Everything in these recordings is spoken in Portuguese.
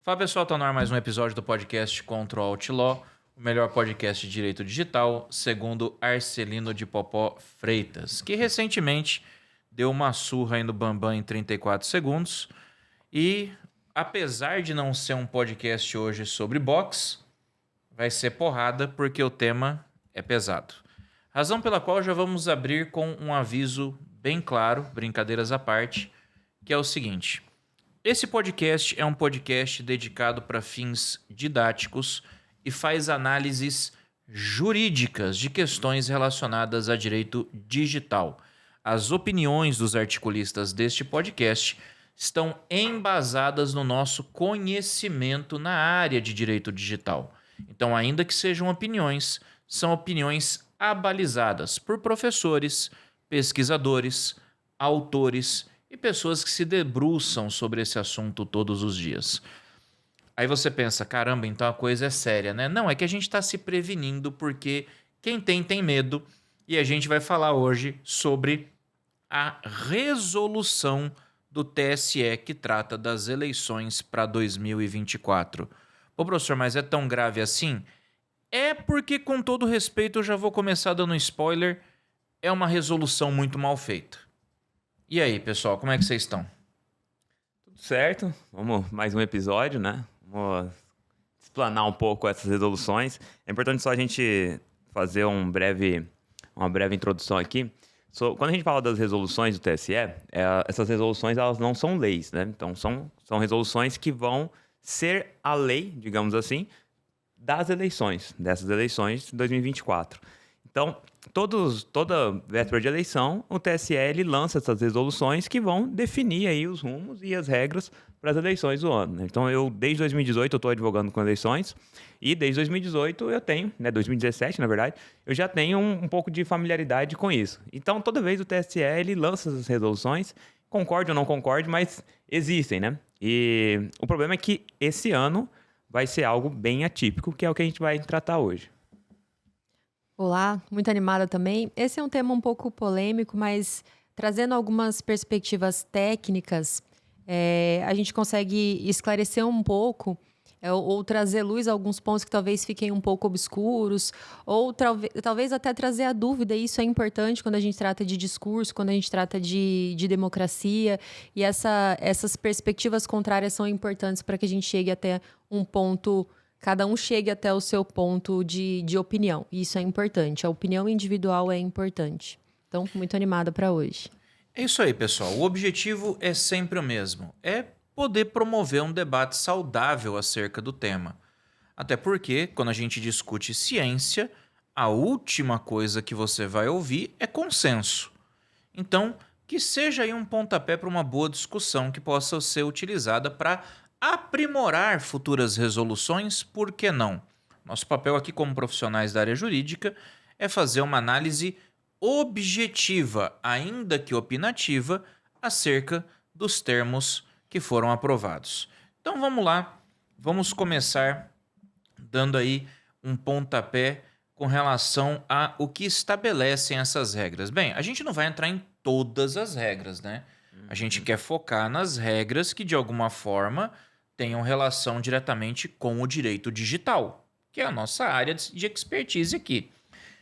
Fala pessoal, tá no ar mais um episódio do podcast Contra o Outlaw, o melhor podcast de direito digital, segundo Arcelino de Popó Freitas, que recentemente deu uma surra aí no Bambam em 34 segundos. E apesar de não ser um podcast hoje sobre boxe, vai ser porrada porque o tema é pesado. Razão pela qual já vamos abrir com um aviso bem claro, brincadeiras à parte, que é o seguinte: esse podcast é um podcast dedicado para fins didáticos e faz análises jurídicas de questões relacionadas a direito digital. As opiniões dos articulistas deste podcast estão embasadas no nosso conhecimento na área de direito digital. Então, ainda que sejam opiniões, são opiniões abalizadas por professores, pesquisadores, autores e pessoas que se debruçam sobre esse assunto todos os dias. Aí você pensa, caramba, então a coisa é séria, né? Não, é que a gente está se prevenindo porque quem tem medo, e a gente vai falar hoje sobre a resolução do TSE que trata das eleições para 2024. Pô, professor, mas é tão grave assim? É porque, com todo respeito, eu já vou começar dando spoiler, é uma resolução muito mal feita. E aí, pessoal, como é que vocês estão? Tudo certo, vamos mais um episódio, né? Vamos explanar um pouco essas resoluções. É importante só a gente fazer uma breve introdução aqui. Quando a gente fala das resoluções do TSE, essas resoluções elas não são leis, né? Então são resoluções que vão ser a lei, digamos assim, dessas eleições de 2024. Então, toda véspera de eleição, o TSE ele lança essas resoluções que vão definir aí os rumos e as regras para as eleições do ano, né? Então, desde 2018, eu estou advogando com eleições e desde 2018 eu tenho, 2017 na verdade, eu já tenho um pouco de familiaridade com isso. Então, toda vez o TSE ele lança essas resoluções, concorde ou não concorde, mas existem, né? E o problema é que esse ano vai ser algo bem atípico, que é o que a gente vai tratar hoje. Olá, muito animada também. Esse é um tema um pouco polêmico, mas trazendo algumas perspectivas técnicas, a gente consegue esclarecer um pouco ou trazer luz a alguns pontos que talvez fiquem um pouco obscuros, ou talvez até trazer a dúvida. E isso é importante quando a gente trata de discurso, quando a gente trata de democracia. E essas perspectivas contrárias são importantes para que a gente chegue até um ponto. Cada um chegue até o seu ponto de opinião. Isso é importante. A opinião individual é importante. Então, muito animada para hoje. É isso aí, pessoal. O objetivo é sempre o mesmo. É poder promover um debate saudável acerca do tema. Até porque, quando a gente discute ciência, a última coisa que você vai ouvir é consenso. Então, que seja aí um pontapé para uma boa discussão que possa ser utilizada para aprimorar futuras resoluções, por que não? Nosso papel aqui como profissionais da área jurídica é fazer uma análise objetiva, ainda que opinativa, acerca dos termos que foram aprovados. Então vamos lá, vamos começar dando aí um pontapé com relação a o que estabelecem essas regras. Bem, a gente não vai entrar em todas as regras, né? A gente quer focar nas regras que de alguma forma tenham relação diretamente com o direito digital, que é a nossa área de expertise aqui.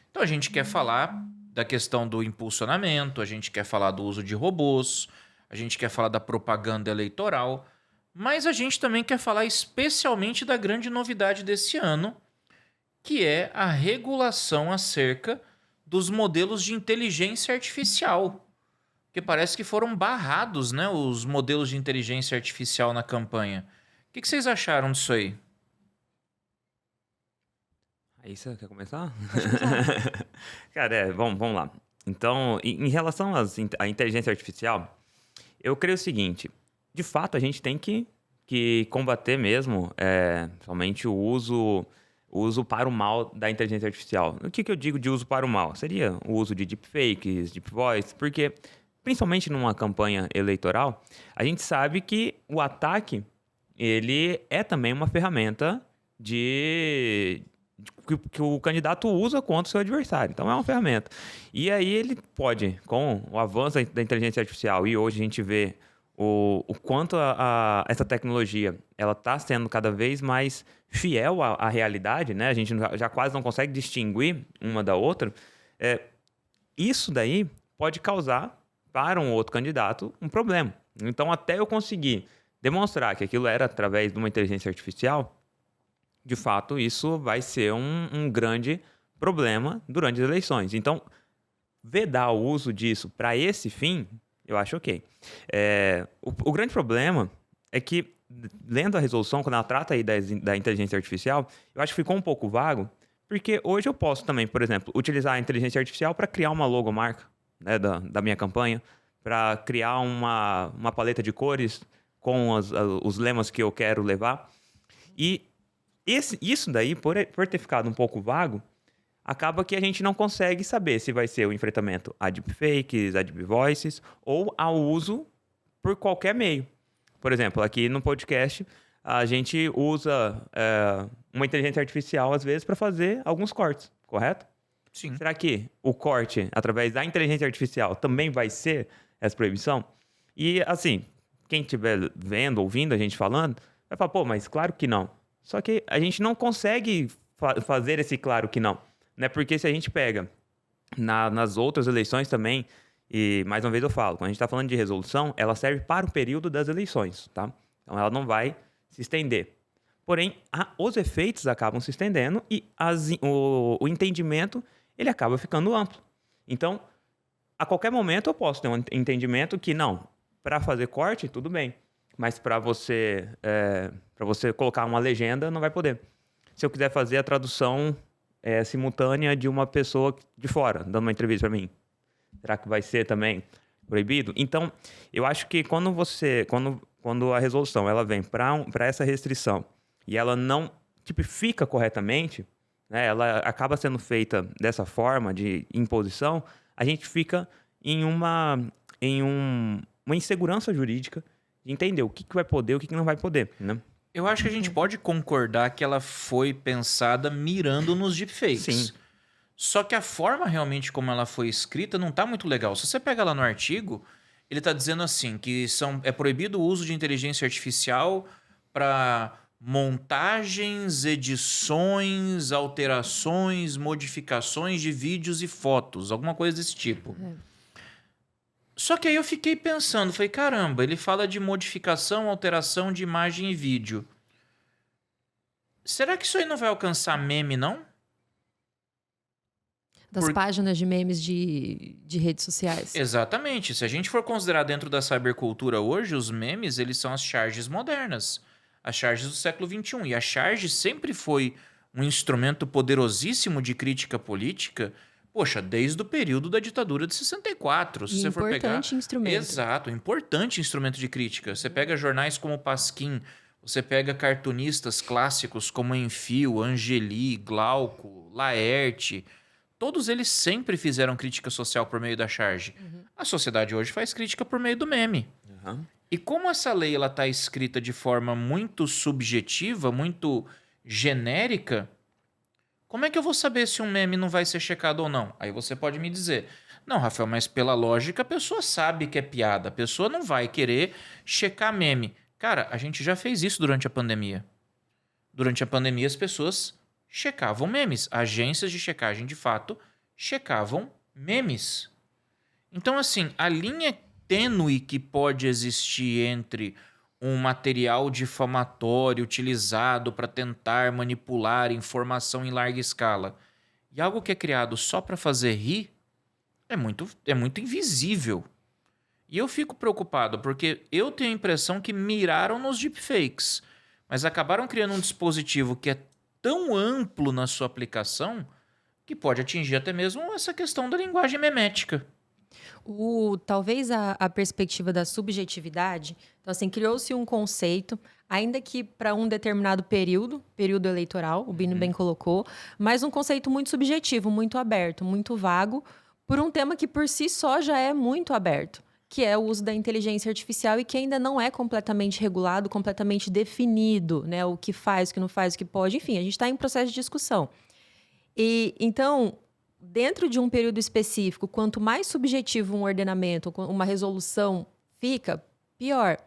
Então a gente quer falar da questão do impulsionamento, a gente quer falar do uso de robôs, a gente quer falar da propaganda eleitoral, mas a gente também quer falar especialmente da grande novidade desse ano, que é a regulação acerca dos modelos de inteligência artificial, que parece que foram barrados, né, os modelos de inteligência artificial na campanha. O que vocês acharam disso aí? Aí você quer começar? Cara, vamos lá. Então, em relação à inteligência artificial, eu creio o seguinte: de fato, a gente tem que combater mesmo somente o uso para o mal da inteligência artificial. O que eu digo de uso para o mal? Seria o uso de deepfakes, deep voice, porque, principalmente numa campanha eleitoral, a gente sabe que o ataque ele é também uma ferramenta que o candidato usa contra o seu adversário. Então, é uma ferramenta. E aí ele pode, com o avanço da inteligência artificial, e hoje a gente vê o quanto essa tecnologia ela está sendo cada vez mais fiel à realidade, né? A gente já quase não consegue distinguir uma da outra. Isso daí pode causar para um outro candidato um problema. Então, até eu conseguir demonstrar que aquilo era através de uma inteligência artificial, de fato, isso vai ser um grande problema durante as eleições. Então, vedar o uso disso para esse fim, eu acho ok. O grande problema é que, lendo a resolução, quando ela trata aí da inteligência artificial, eu acho que ficou um pouco vago, porque hoje eu posso também, por exemplo, utilizar a inteligência artificial para criar uma logomarca, né, da minha campanha, para criar uma paleta de cores com os lemas que eu quero levar. E isso daí, por ter ficado um pouco vago, acaba que a gente não consegue saber se vai ser o enfrentamento a deepfakes, a deep voices ou ao uso por qualquer meio. Por exemplo, aqui no podcast, a gente usa uma inteligência artificial, às vezes, para fazer alguns cortes, correto? Sim. Será que o corte, através da inteligência artificial, também vai ser essa proibição? E, assim, quem estiver vendo, ouvindo a gente falando, vai falar, pô, mas claro que não. Só que a gente não consegue fazer esse claro que não. Né? Porque se a gente pega nas outras eleições também, e mais uma vez eu falo, quando a gente está falando de resolução, ela serve para o período das eleições, tá? Então ela não vai se estender. Porém, os efeitos acabam se estendendo e o entendimento ele acaba ficando amplo. Então, a qualquer momento eu posso ter um entendimento que não, para fazer corte, tudo bem. Mas para você colocar uma legenda, não vai poder. Se eu quiser fazer a tradução simultânea de uma pessoa de fora, dando uma entrevista para mim, será que vai ser também proibido? Então, eu acho que quando a resolução ela vem para essa restrição e ela não tipifica corretamente, né, ela acaba sendo feita dessa forma de imposição, a gente fica em uma insegurança jurídica de entender o que vai poder e o que não vai poder, né? Eu acho que a gente pode concordar que ela foi pensada mirando nos deepfakes. Sim. Só que a forma realmente como ela foi escrita não tá muito legal. Se você pega lá no artigo, ele tá dizendo assim, que é proibido o uso de inteligência artificial para montagens, edições, alterações, modificações de vídeos e fotos, alguma coisa desse tipo. Só que aí eu fiquei pensando, falei, caramba, ele fala de modificação, alteração de imagem e vídeo. Será que isso aí não vai alcançar meme, não? Das páginas de memes de redes sociais. Exatamente. Se a gente for considerar dentro da cybercultura hoje, os memes, eles são as charges modernas. As charges do século XXI. E a charge sempre foi um instrumento poderosíssimo de crítica política, poxa, desde o período da ditadura de 64. Se você for pegar... Importante instrumento. Exato, importante instrumento de crítica. Você pega jornais como Pasquim, você pega cartunistas clássicos como Enfio, Angeli, Glauco, Laerte. Todos eles sempre fizeram crítica social por meio da charge. A sociedade hoje faz crítica por meio do meme. E como essa lei está escrita de forma muito subjetiva, muito genérica, como é que eu vou saber se um meme não vai ser checado ou não? Aí você pode me dizer, não, Rafael, mas pela lógica a pessoa sabe que é piada. A pessoa não vai querer checar meme. Cara, a gente já fez isso durante a pandemia. Durante a pandemia as pessoas checavam memes. Agências de checagem, de fato, checavam memes. Então, assim, a linha tênue que pode existir entre um material difamatório utilizado para tentar manipular informação em larga escala e algo que é criado só para fazer rir é muito invisível. E eu fico preocupado porque eu tenho a impressão que miraram nos deepfakes, mas acabaram criando um dispositivo que é tão amplo na sua aplicação que pode atingir até mesmo essa questão da linguagem memética. Talvez a perspectiva da subjetividade, então assim, criou-se um conceito, ainda que para um determinado período eleitoral, o Bino bem colocou, mas um conceito muito subjetivo, muito aberto, muito vago, por um tema que por si só já é muito aberto, que é o uso da inteligência artificial e que ainda não é completamente regulado, completamente definido, né? O que faz, o que não faz, o que pode, enfim, a gente está em processo de discussão. E então, dentro de um período específico, quanto mais subjetivo um ordenamento, uma resolução fica, Pior,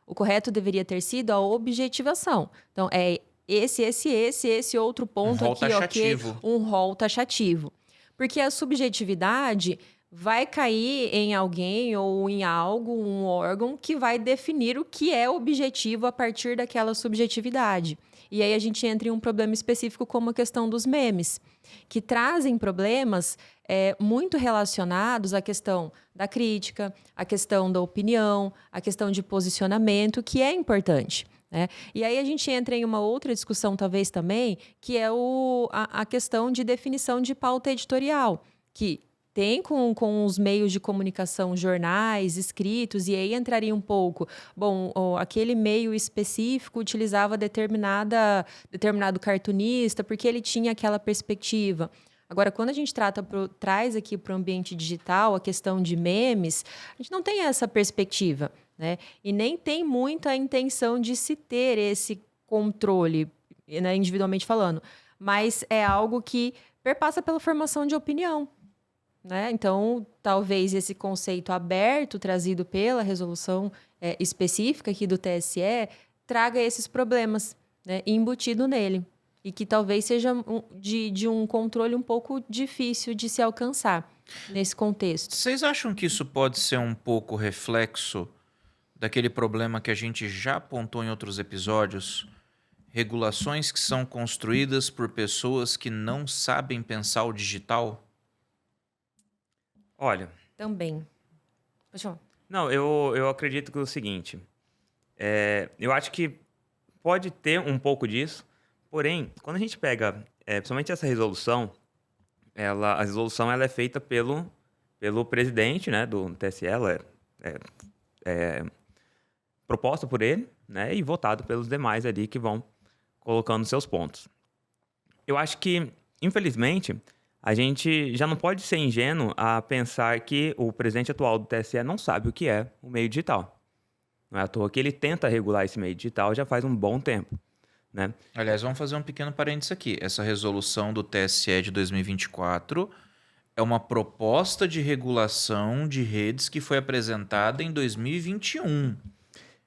o correto deveria ter sido a objetivação. Então, é esse outro ponto rol aqui, taxativo. ok? Um rol taxativo. Porque a subjetividade vai cair em alguém ou em algo, um órgão, que vai definir o que é objetivo a partir daquela subjetividade. E aí a gente entra em um problema específico como a questão dos memes, que trazem problemas muito relacionados à questão da crítica, à questão da opinião, à questão de posicionamento, que é importante. Né? E aí a gente entra em uma outra discussão, talvez também, que é a questão de definição de pauta editorial, que tem com os meios de comunicação, jornais, escritos, e aí entraria um pouco. Bom, aquele meio específico utilizava determinado cartunista, porque ele tinha aquela perspectiva. Agora, quando a gente traz aqui para o ambiente digital a questão de memes, a gente não tem essa perspectiva, né? E nem tem muita intenção de se ter esse controle, né, individualmente falando. Mas é algo que perpassa pela formação de opinião. Né? Então, talvez esse conceito aberto trazido pela resolução específica aqui do TSE traga esses problemas, né, embutido nele. E que talvez seja de um controle um pouco difícil de se alcançar nesse contexto. Vocês acham que isso pode ser um pouco reflexo daquele problema que a gente já apontou em outros episódios? Regulações que são construídas por pessoas que não sabem pensar o digital? Olha... Também. Pode falar. Não, eu acredito que é o seguinte. Eu acho que pode ter um pouco disso, porém, quando a gente pega, principalmente essa resolução, a resolução ela é feita pelo presidente, né, do TSE, ela é proposta por ele, né, e votada pelos demais ali que vão colocando seus pontos. Eu acho que, infelizmente, a gente já não pode ser ingênuo a pensar que o presidente atual do TSE não sabe o que é o meio digital. Não é à toa que ele tenta regular esse meio digital já faz um bom tempo, né? Aliás, vamos fazer um pequeno parênteses aqui. Essa resolução do TSE de 2024 é uma proposta de regulação de redes que foi apresentada em 2021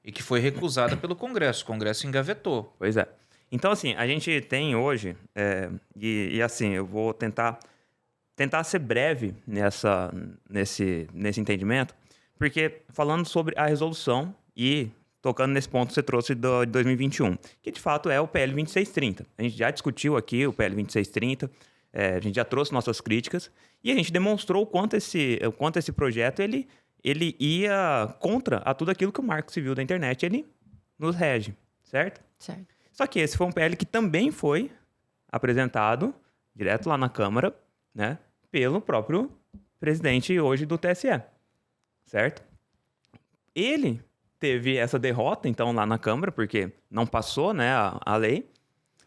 e que foi recusada pelo Congresso. O Congresso engavetou. Pois é. Então, assim, a gente tem hoje, e assim, eu vou tentar ser breve nesse entendimento, porque falando sobre a resolução e tocando nesse ponto que você trouxe de 2021, que de fato é o PL 2630. A gente já discutiu aqui o PL 2630, a gente já trouxe nossas críticas e a gente demonstrou o quanto esse projeto ele ia contra a tudo aquilo que o Marco Civil da Internet ele nos rege, certo? Certo. Só que esse foi um PL que também foi apresentado direto lá na Câmara, né, pelo próprio presidente hoje do TSE, certo? Ele teve essa derrota, então, lá na Câmara, porque não passou, né, a lei.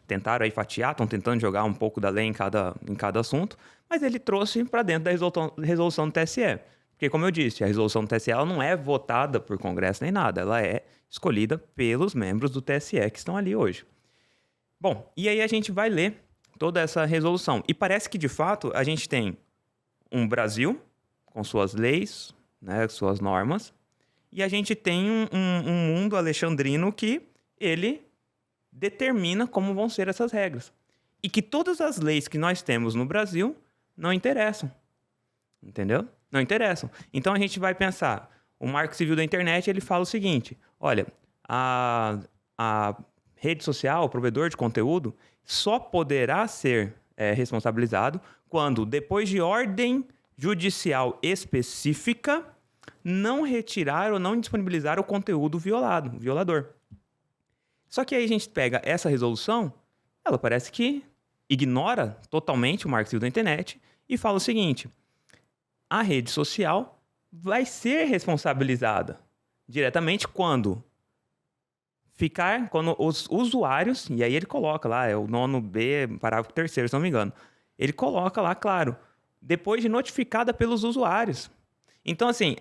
Tentaram aí fatiar, estão tentando jogar um pouco da lei em cada assunto, mas ele trouxe para dentro da resolução do TSE. Porque, como eu disse, a resolução do TSE ela não é votada por Congresso nem nada, ela é escolhida pelos membros do TSE que estão ali hoje. Bom, e aí a gente vai ler toda essa resolução. E parece que, de fato, a gente tem um Brasil com suas leis, né, suas normas, e a gente tem um mundo alexandrino que ele determina como vão ser essas regras. E que todas as leis que nós temos no Brasil não interessam. Entendeu? Não interessam. Então a gente vai pensar, o Marco Civil da Internet ele fala o seguinte, olha, a rede social, o provedor de conteúdo, só poderá ser responsabilizado quando, depois de ordem judicial específica, não retirar ou não disponibilizar o conteúdo violador. Só que aí a gente pega essa resolução, ela parece que ignora totalmente o Marco Civil da Internet e fala o seguinte, a rede social vai ser responsabilizada diretamente quando os usuários, e aí ele coloca lá, é o 9b, parágrafo 3º, se não me engano, ele coloca lá, claro, depois de notificada pelos usuários. Então, assim,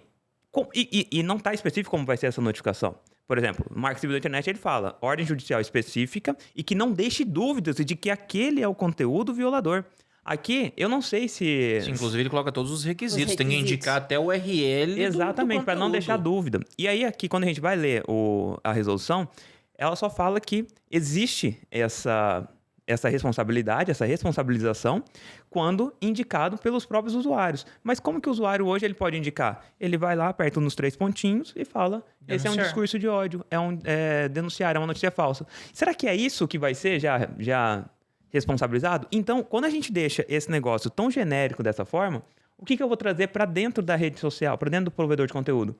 e não está específico como vai ser essa notificação. Por exemplo, o Marco Civil da Internet ele fala ordem judicial específica e que não deixe dúvidas de que aquele é o conteúdo violador. Aqui, eu não sei se... Sim, inclusive ele coloca todos os requisitos. Tem que requisitos. indicar até o URL Exatamente, para não conteúdo. deixar dúvida. E aí, aqui, quando a gente vai ler a resolução, ela só fala que existe essa responsabilidade, essa responsabilização, quando indicado pelos próprios usuários. Mas como que o usuário hoje ele pode indicar? Ele vai lá, aperta nos 3 pontinhos e fala: esse é um Denunciar. discurso de ódio, denunciar, é uma notícia falsa. Será que é isso que vai ser já responsabilizado? Então, quando a gente deixa esse negócio tão genérico dessa forma, o que eu vou trazer para dentro da rede social, para dentro do provedor de conteúdo?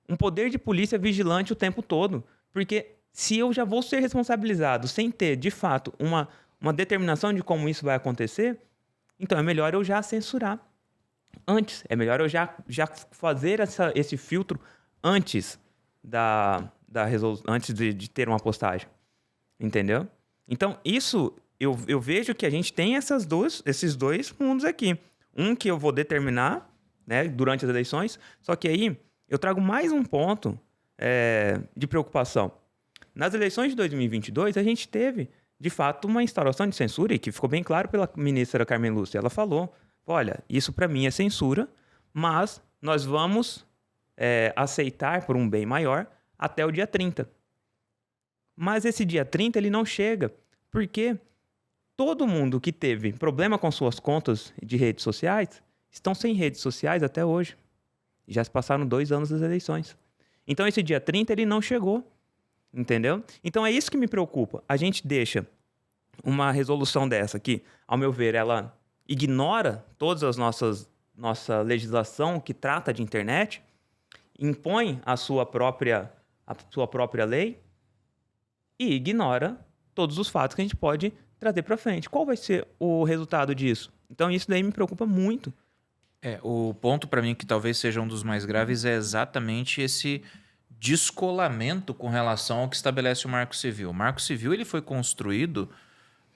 Um poder de polícia vigilante o tempo todo. Porque se eu já vou ser responsabilizado sem ter, de fato, uma determinação de como isso vai acontecer, então é melhor eu já censurar antes. É melhor eu já fazer esse filtro antes antes de ter uma postagem. Entendeu? Então, isso, eu vejo que a gente tem esses dois mundos aqui. Um que eu vou determinar, né, durante as eleições, só que aí eu trago mais um ponto de preocupação. Nas eleições de 2022, a gente teve, de fato, uma instauração de censura, e que ficou bem claro pela ministra Carmen Lúcia. Ela falou: olha, isso para mim é censura, mas nós vamos aceitar por um bem maior até o dia 30. Mas esse dia 30 ele não chega, porque todo mundo que teve problema com suas contas de redes sociais estão sem redes sociais até hoje. Já se passaram 2 anos das eleições. Então esse dia 30 ele não chegou. Entendeu? Então é isso que me preocupa. A gente deixa uma resolução dessa que, ao meu ver, ela ignora todas as nossa legislação que trata de internet, impõe a sua própria lei e ignora todos os fatos que a gente pode trazer para frente. Qual vai ser o resultado disso? Então isso daí me preocupa muito. O ponto para mim que talvez seja um dos mais graves é exatamente esse descolamento com relação ao que estabelece o Marco Civil. O Marco Civil ele foi construído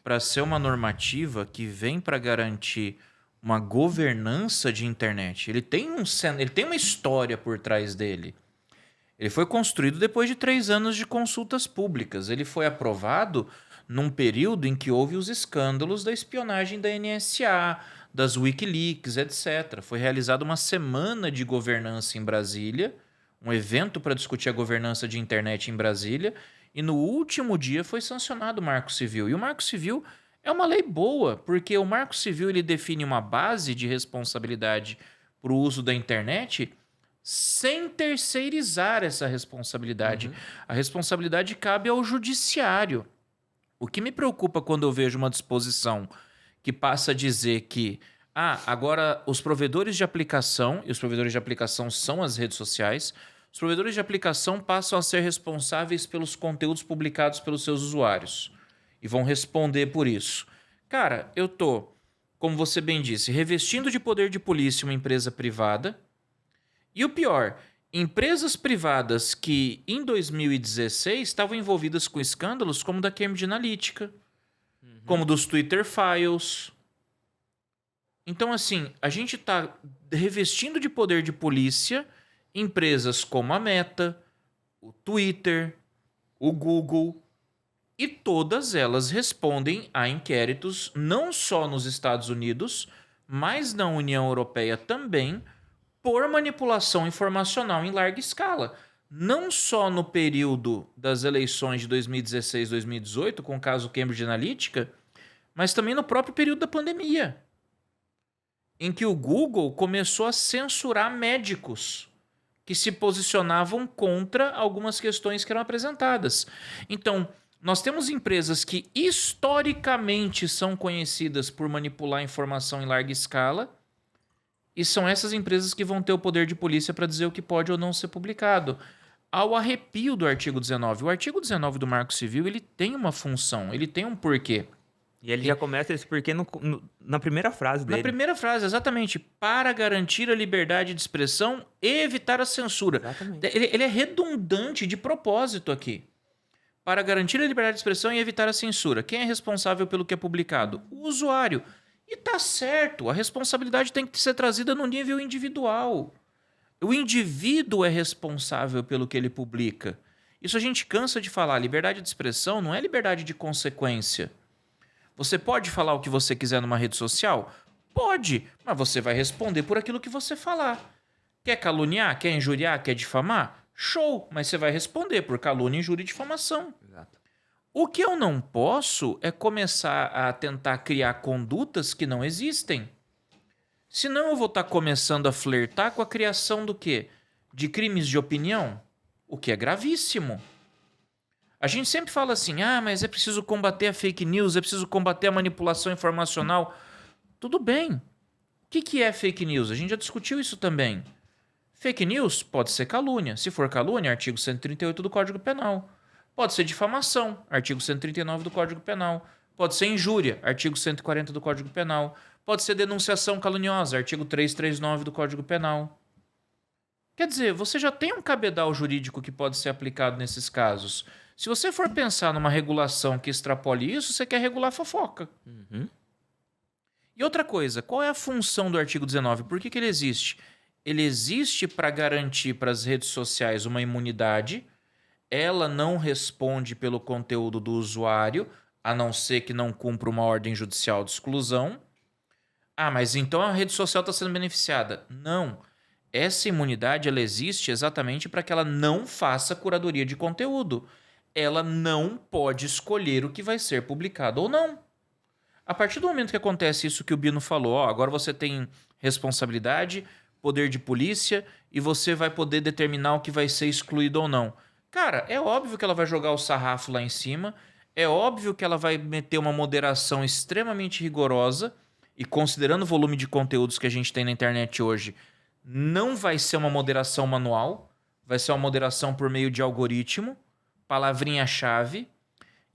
para ser uma normativa que vem para garantir uma governança de internet. Ele tem uma história por trás dele. Ele foi construído depois de 3 anos de consultas públicas. Ele foi aprovado num período em que houve os escândalos da espionagem da NSA, das Wikileaks, etc. Foi realizada uma semana de governança em Brasília, um evento para discutir a governança de internet em Brasília, e no último dia foi sancionado o Marco Civil. E o Marco Civil é uma lei boa, porque o Marco Civil ele define uma base de responsabilidade para o uso da internet sem terceirizar essa responsabilidade. A responsabilidade cabe ao judiciário. O que me preocupa quando eu vejo uma disposição que passa a dizer que agora os provedores de aplicação, e os provedores de aplicação são as redes sociais, os provedores de aplicação passam a ser responsáveis pelos conteúdos publicados pelos seus usuários e vão responder por isso. Cara, eu tô, como você bem disse, revestindo de poder de polícia uma empresa privada, e o pior, empresas privadas que em 2016 estavam envolvidas com escândalos como o da Cambridge Analytica, como dos Twitter Files. Então, assim, a gente está revestindo de poder de polícia empresas como a Meta, o Twitter, o Google, e todas elas respondem a inquéritos não só nos Estados Unidos, mas na União Europeia também, por manipulação informacional em larga escala. Não só no período das eleições de 2016 e 2018, com o caso Cambridge Analytica, mas também no próprio período da pandemia, em que o Google começou a censurar médicos que se posicionavam contra algumas questões que eram apresentadas. Então, nós temos empresas que historicamente são conhecidas por manipular informação em larga escala, e são essas empresas que vão ter o poder de polícia para dizer o que pode ou não ser publicado. Ao arrepio do artigo 19. O artigo 19 do Marco Civil ele tem uma função, ele tem um porquê. E ele já começa esse porquê na primeira frase dele. Na primeira frase, exatamente. Para garantir a liberdade de expressão e evitar a censura. Exatamente. Ele é redundante de propósito aqui. Para garantir a liberdade de expressão e evitar a censura. Quem é responsável pelo que é publicado? O usuário. E tá certo, a responsabilidade tem que ser trazida no nível individual. O indivíduo é responsável pelo que ele publica. Isso a gente cansa de falar. Liberdade de expressão não é liberdade de consequência. Você pode falar o que você quiser numa rede social? Pode, mas você vai responder por aquilo que você falar. Quer caluniar? Quer injuriar? Quer difamar? Show, mas você vai responder por calúnia, injúria e difamação. Exato. O que eu não posso é começar a tentar criar condutas que não existem. Senão eu vou estar começando a flertar com a criação do quê? De crimes de opinião, o que é gravíssimo. A gente sempre fala assim, mas é preciso combater a fake news, é preciso combater a manipulação informacional. Tudo bem. O que é fake news? A gente já discutiu isso também. Fake news pode ser calúnia. Se for calúnia, artigo 138 do Código Penal. Pode ser difamação, artigo 139 do Código Penal. Pode ser injúria, artigo 140 do Código Penal. Pode ser denunciação caluniosa, artigo 339 do Código Penal. Quer dizer, você já tem um cabedal jurídico que pode ser aplicado nesses casos. Se você for pensar numa regulação que extrapole isso, você quer regular fofoca. Uhum. E outra coisa, qual é a função do artigo 19? Por que ele existe? Ele existe para garantir para as redes sociais uma imunidade. Ela não responde pelo conteúdo do usuário, a não ser que não cumpra uma ordem judicial de exclusão. Mas então a rede social está sendo beneficiada. Não. Essa imunidade ela existe exatamente para que ela não faça curadoria de conteúdo. Ela não pode escolher o que vai ser publicado ou não. A partir do momento que acontece isso que o Bino falou, agora você tem responsabilidade, poder de polícia e você vai poder determinar o que vai ser excluído ou não. Cara, é óbvio que ela vai jogar o sarrafo lá em cima, é óbvio que ela vai meter uma moderação extremamente rigorosa e considerando o volume de conteúdos que a gente tem na internet hoje, não vai ser uma moderação manual, vai ser uma moderação por meio de algoritmo, palavrinha-chave.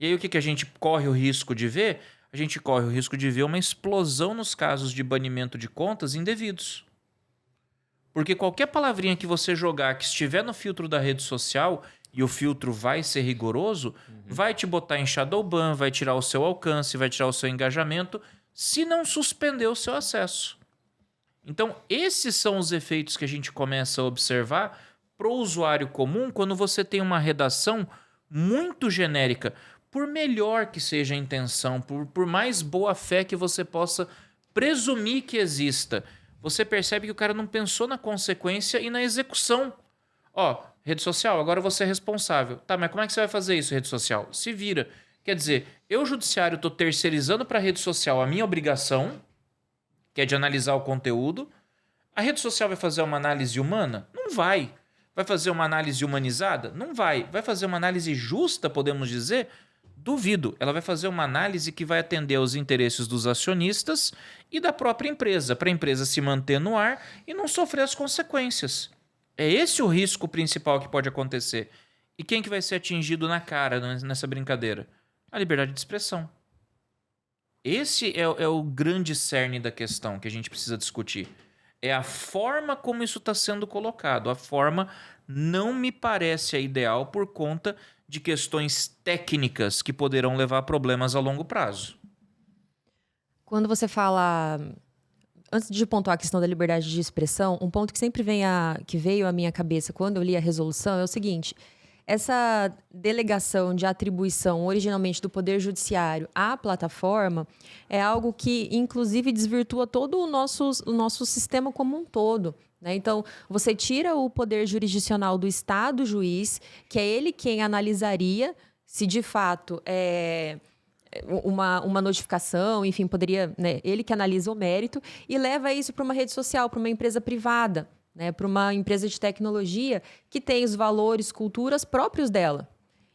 E aí o que a gente corre o risco de ver? A gente corre o risco de ver uma explosão nos casos de banimento de contas indevidos. Porque qualquer palavrinha que você jogar que estiver no filtro da rede social, e o filtro vai ser rigoroso, vai te botar em shadow ban, vai tirar o seu alcance, vai tirar o seu engajamento, se não suspender o seu acesso. Então, esses são os efeitos que a gente começa a observar para o usuário comum quando você tem uma redação muito genérica. Por melhor que seja a intenção, por mais boa fé que você possa presumir que exista, você percebe que o cara não pensou na consequência e na execução. Rede social, agora você é responsável. Tá, mas como é que você vai fazer isso, rede social? Se vira. Quer dizer, eu, judiciário, estou terceirizando para a rede social a minha obrigação, que é de analisar o conteúdo. A rede social vai fazer uma análise humana? Não vai. Vai fazer uma análise humanizada? Não vai. Vai fazer uma análise justa, podemos dizer? Duvido. Ela vai fazer uma análise que vai atender aos interesses dos acionistas e da própria empresa, para a empresa se manter no ar e não sofrer as consequências. É esse o risco principal que pode acontecer. E quem que vai ser atingido na cara nessa brincadeira? A liberdade de expressão. Esse é o grande cerne da questão que a gente precisa discutir. É a forma como isso está sendo colocado. A forma não me parece a ideal por conta de questões técnicas que poderão levar a problemas a longo prazo. Quando você fala... Antes de pontuar a questão da liberdade de expressão, um ponto que sempre veio à minha cabeça quando eu li a resolução é o seguinte: essa delegação de atribuição originalmente do Poder Judiciário à plataforma é algo que, inclusive, desvirtua todo o nosso sistema como um todo, né? Então, você tira o poder jurisdicional do Estado juiz, que é ele quem analisaria se de fato uma notificação, enfim, poderia, né, ele que analisa o mérito e leva isso para uma rede social, para uma empresa privada, né, para uma empresa de tecnologia que tem os valores, culturas próprios dela.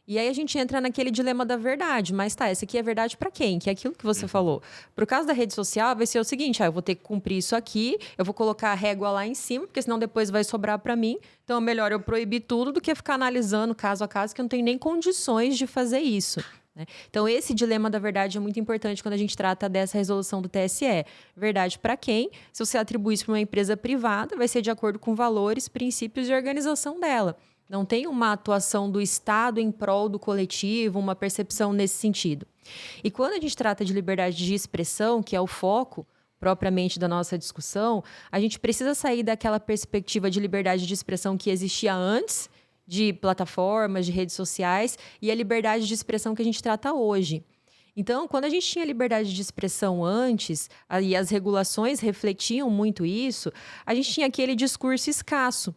E aí a gente entra naquele dilema da verdade, mas essa aqui é verdade para quem? Que é aquilo que você falou. Pro caso da rede social, vai ser o seguinte, eu vou ter que cumprir isso aqui, eu vou colocar a régua lá em cima, porque senão depois vai sobrar para mim. Então é melhor eu proibir tudo do que ficar analisando caso a caso, que eu não tenho nem condições de fazer isso. Então, esse dilema da verdade é muito importante quando a gente trata dessa resolução do TSE. Verdade para quem? Se você atribuir isso para uma empresa privada, vai ser de acordo com valores, princípios e organização dela. Não tem uma atuação do Estado em prol do coletivo, uma percepção nesse sentido. E quando a gente trata de liberdade de expressão, que é o foco propriamente da nossa discussão, a gente precisa sair daquela perspectiva de liberdade de expressão que existia antes de plataformas, de redes sociais, e a liberdade de expressão que a gente trata hoje. Então, quando a gente tinha liberdade de expressão antes, e as regulações refletiam muito isso, a gente tinha aquele discurso escasso.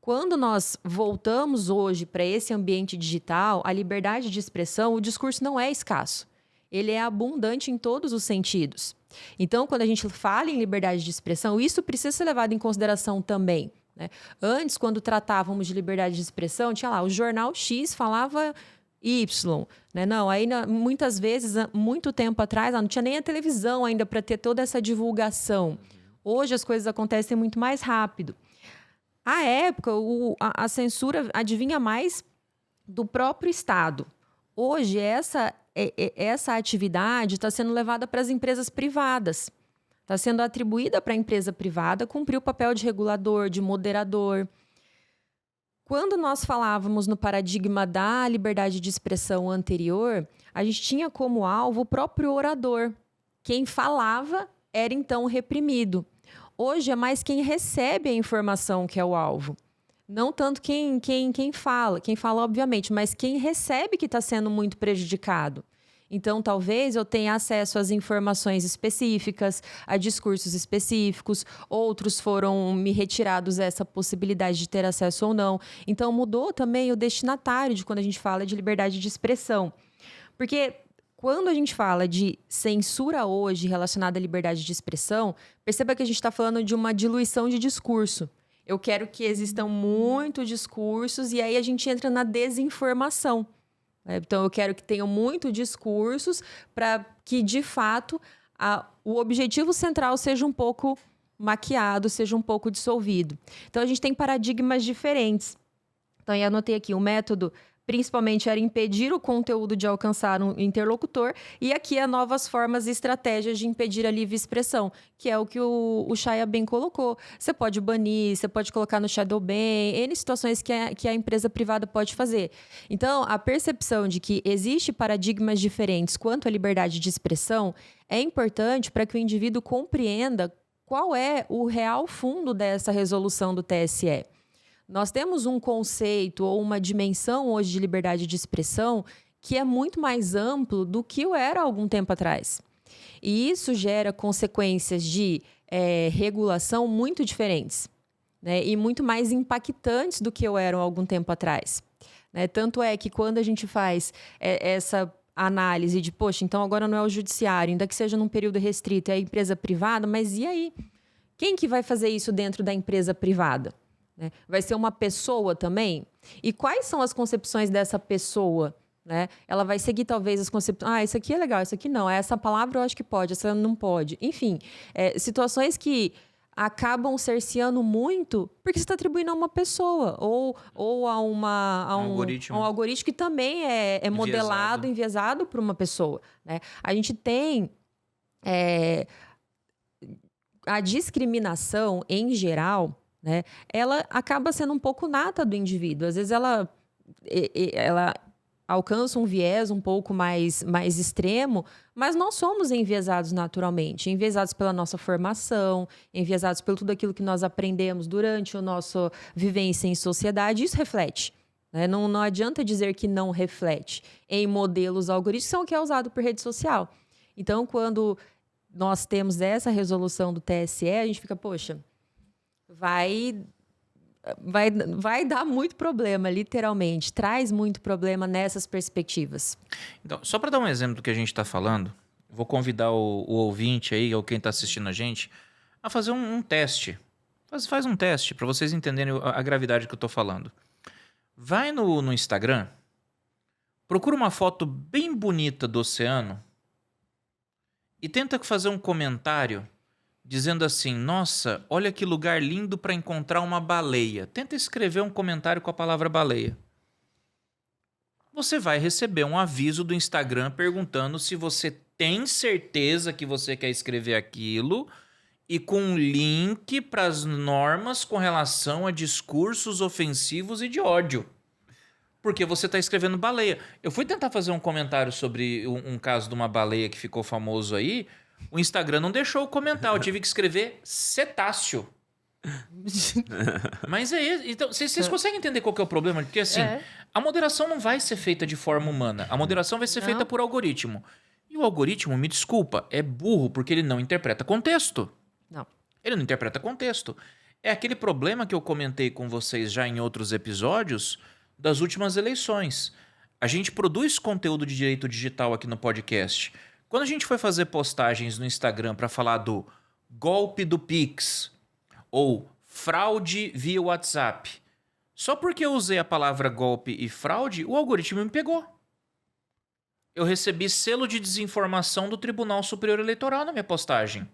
Quando nós voltamos hoje para esse ambiente digital, a liberdade de expressão, o discurso não é escasso. Ele é abundante em todos os sentidos. Então, quando a gente fala em liberdade de expressão, isso precisa ser levado em consideração também, né? Antes, quando tratávamos de liberdade de expressão, tinha lá, o jornal X falava Y, né? Não, aí muitas vezes, muito tempo atrás, não tinha nem a televisão ainda para ter toda essa divulgação. Hoje as coisas acontecem muito mais rápido. À época, a censura adivinha mais do próprio Estado. Hoje, essa atividade está sendo levada para as empresas privadas. Está sendo atribuída para a empresa privada cumprir o papel de regulador, de moderador. Quando nós falávamos no paradigma da liberdade de expressão anterior, a gente tinha como alvo o próprio orador. Quem falava era então reprimido. Hoje é mais quem recebe a informação que é o alvo. Não tanto quem fala obviamente, mas quem recebe que está sendo muito prejudicado. Então, talvez eu tenha acesso às informações específicas, a discursos específicos, outros foram me retirados essa possibilidade de ter acesso ou não. Então, mudou também o destinatário de quando a gente fala de liberdade de expressão. Porque quando a gente fala de censura hoje relacionada à liberdade de expressão, perceba que a gente está falando de uma diluição de discurso. Eu quero que existam muitos discursos e aí a gente entra na desinformação. Então, eu quero que tenham muitos discursos para que, de fato, o objetivo central seja um pouco maquiado, seja um pouco dissolvido. Então, a gente tem paradigmas diferentes. Então, eu anotei aqui, o método principalmente era impedir o conteúdo de alcançar um interlocutor, e aqui há novas formas e estratégias de impedir a livre expressão, que é o que o Chaya bem colocou. Você pode banir, você pode colocar no shadow ban, N situações que a empresa privada pode fazer. Então, a percepção de que existe paradigmas diferentes quanto à liberdade de expressão é importante para que o indivíduo compreenda qual é o real fundo dessa resolução do TSE. Nós temos um conceito ou uma dimensão hoje de liberdade de expressão que é muito mais amplo do que o era há algum tempo atrás. E isso gera consequências de regulação muito diferentes, né? E muito mais impactantes do que o eram há algum tempo atrás, né? Tanto é que quando a gente faz essa análise de, poxa, então agora não é o judiciário, ainda que seja num período restrito, é a empresa privada, mas e aí? Quem que vai fazer isso dentro da empresa privada? Né? Vai ser uma pessoa também? E quais são as concepções dessa pessoa? Né? Ela vai seguir talvez as concepções. Isso aqui é legal, isso aqui não. Essa palavra eu acho que pode, essa não pode. Enfim, situações que acabam cerceando muito porque você está atribuindo a uma pessoa ou a um algoritmo que também é modelado, enviesado por uma pessoa. Né? A gente tem a discriminação em geral. Né? Ela acaba sendo um pouco nata do indivíduo. Às vezes ela alcança um viés um pouco mais extremo, mas nós somos enviesados naturalmente, enviesados pela nossa formação, enviesados por tudo aquilo que nós aprendemos durante a nossa vivência em sociedade. Isso reflete. Né? Não adianta dizer que não reflete em modelos algorítmicos, que são o que é usado por rede social. Então, quando nós temos essa resolução do TSE, a gente fica, poxa, vai dar muito problema, literalmente. Traz muito problema nessas perspectivas. Então, só para dar um exemplo do que a gente está falando, vou convidar o ouvinte aí, ou quem está assistindo a gente, a fazer um teste. Faz um teste para vocês entenderem a gravidade que eu estou falando. Vai no Instagram, procura uma foto bem bonita do oceano e tenta fazer um comentário dizendo assim, nossa, olha que lugar lindo para encontrar uma baleia. Tenta escrever um comentário com a palavra baleia. Você vai receber um aviso do Instagram perguntando se você tem certeza que você quer escrever aquilo e com um link para as normas com relação a discursos ofensivos e de ódio. Porque você está escrevendo baleia. Eu fui tentar fazer um comentário sobre um caso de uma baleia que ficou famoso aí. O Instagram não deixou eu comentar, eu tive que escrever cetáceo. Mas é isso. Então, vocês conseguem entender qual que é o problema? Porque assim, a moderação não vai ser feita de forma humana. A moderação vai ser feita por algoritmo. E E o algoritmo, me desculpa, é burro porque ele não interpreta contexto. Não. Ele não interpreta contexto. É aquele problema que eu comentei com vocês já em outros episódios das últimas eleições. A gente produz conteúdo de direito digital aqui no podcast. Quando a gente foi fazer postagens no Instagram para falar do golpe do Pix ou fraude via WhatsApp, só porque eu usei a palavra golpe e fraude, o algoritmo me pegou. Eu recebi selo de desinformação do Tribunal Superior Eleitoral na minha postagem.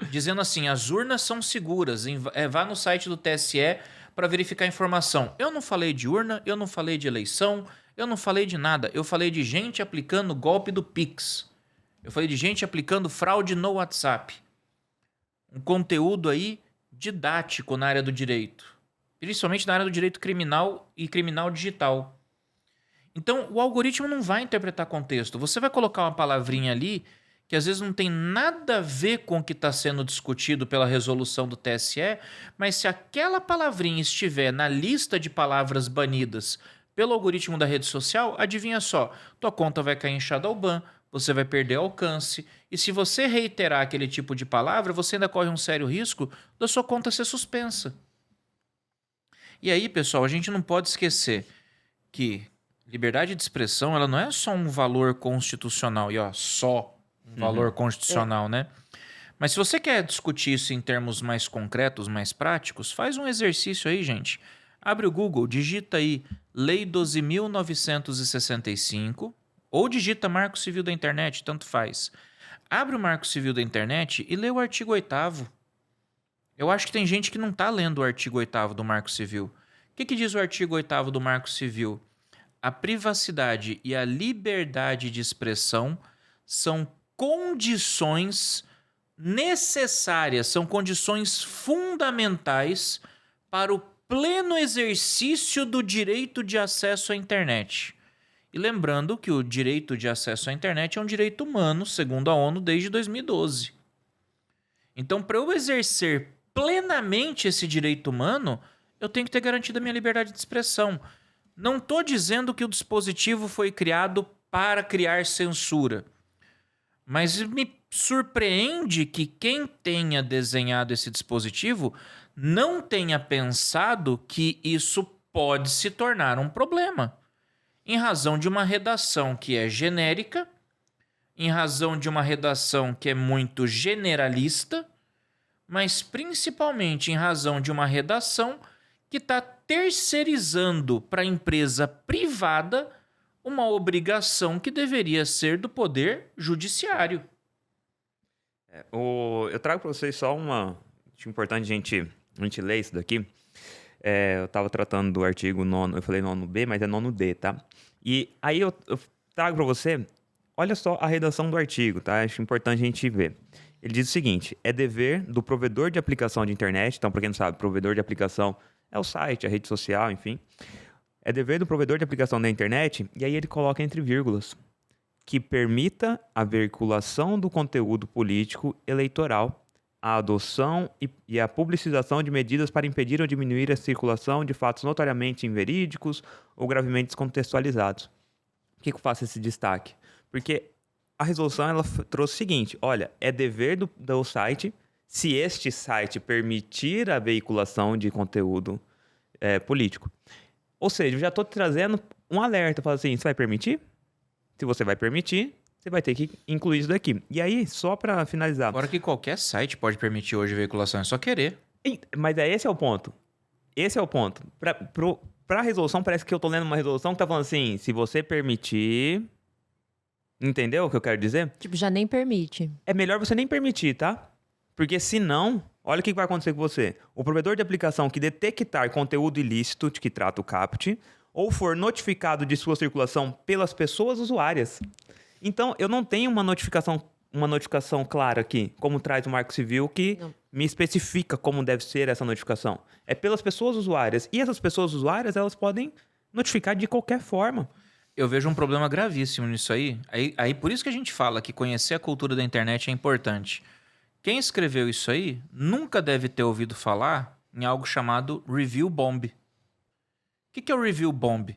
Dizendo assim, as urnas são seguras, vá no site do TSE para verificar a informação. Eu não falei de urna, eu não falei de eleição, eu não falei de nada. Eu falei de gente aplicando golpe do Pix. Eu falei de gente aplicando fraude no WhatsApp. Um conteúdo aí didático na área do direito. Principalmente na área do direito criminal e criminal digital. Então, o algoritmo não vai interpretar contexto. Você vai colocar uma palavrinha ali que às vezes não tem nada a ver com o que está sendo discutido pela resolução do TSE, mas se aquela palavrinha estiver na lista de palavras banidas pelo algoritmo da rede social, adivinha só, tua conta vai cair em Shadowban, você vai perder alcance, e se você reiterar aquele tipo de palavra, você ainda corre um sério risco da sua conta ser suspensa. E aí, pessoal, a gente não pode esquecer que liberdade de expressão ela não é só um valor constitucional, e ó, só um valor constitucional, né? Mas se você quer discutir isso em termos mais concretos, mais práticos, faz um exercício aí, gente. Abre o Google, digita aí Lei 12.965 ou digita Marco Civil da Internet, tanto faz. Abre o Marco Civil da Internet e lê o artigo 8º. Eu acho que tem gente que não está lendo o artigo 8º do Marco Civil. O que diz o artigo 8º do Marco Civil? A privacidade e a liberdade de expressão são condições necessárias, são condições fundamentais para o pleno exercício do direito de acesso à internet. E lembrando que o direito de acesso à internet é um direito humano, segundo a ONU, desde 2012. Então, para eu exercer plenamente esse direito humano, eu tenho que ter garantida a minha liberdade de expressão. Não estou dizendo que o dispositivo foi criado para criar censura. Mas me surpreende que quem tenha desenhado esse dispositivo não tenha pensado que isso pode se tornar um problema. Em razão de uma redação que é genérica, em razão de uma redação que é muito generalista, mas principalmente em razão de uma redação que está terceirizando para a empresa privada uma obrigação que deveria ser do poder judiciário. Eu trago para vocês só uma... Acho importante a gente ler isso daqui. Eu estava tratando do artigo 9, eu falei 9B, mas é 9D, tá? E aí eu trago para você, olha só a redação do artigo, tá? Acho importante a gente ver. Ele diz o seguinte, é dever do provedor de aplicação de internet, então para quem não sabe, provedor de aplicação é o site, a rede social, enfim... É dever do provedor de aplicação da internet, e aí ele coloca entre vírgulas, que permita a veiculação do conteúdo político eleitoral, a adoção e a publicização de medidas para impedir ou diminuir a circulação de fatos notoriamente inverídicos ou gravemente descontextualizados. Por que eu faço esse destaque? Porque a resolução ela trouxe o seguinte, olha, é dever do site, se este site permitir a veiculação de conteúdo político. Ou seja, eu já estou trazendo um alerta, falando assim, você vai permitir? Se você vai permitir, você vai ter que incluir isso daqui. E aí, só para finalizar... Agora que qualquer site pode permitir hoje veiculação, é só querer. Mas esse é o ponto. Esse é o ponto. Para a resolução, parece que eu estou lendo uma resolução que está falando assim, se você permitir... Entendeu o que eu quero dizer? Tipo, já nem permite. É melhor você nem permitir, tá? Porque senão... Olha o que vai acontecer com você. O provedor de aplicação que detectar conteúdo ilícito que trata o CAPT ou for notificado de sua circulação pelas pessoas usuárias. Então, eu não tenho uma notificação clara aqui, como traz o Marco Civil, que me especifica como deve ser essa notificação. É pelas pessoas usuárias. E essas pessoas usuárias, elas podem notificar de qualquer forma. Eu vejo um problema gravíssimo nisso aí. Aí por isso que a gente fala que conhecer a cultura da internet é importante. Quem escreveu isso aí nunca deve ter ouvido falar em algo chamado Review Bomb. O que é o Review Bomb?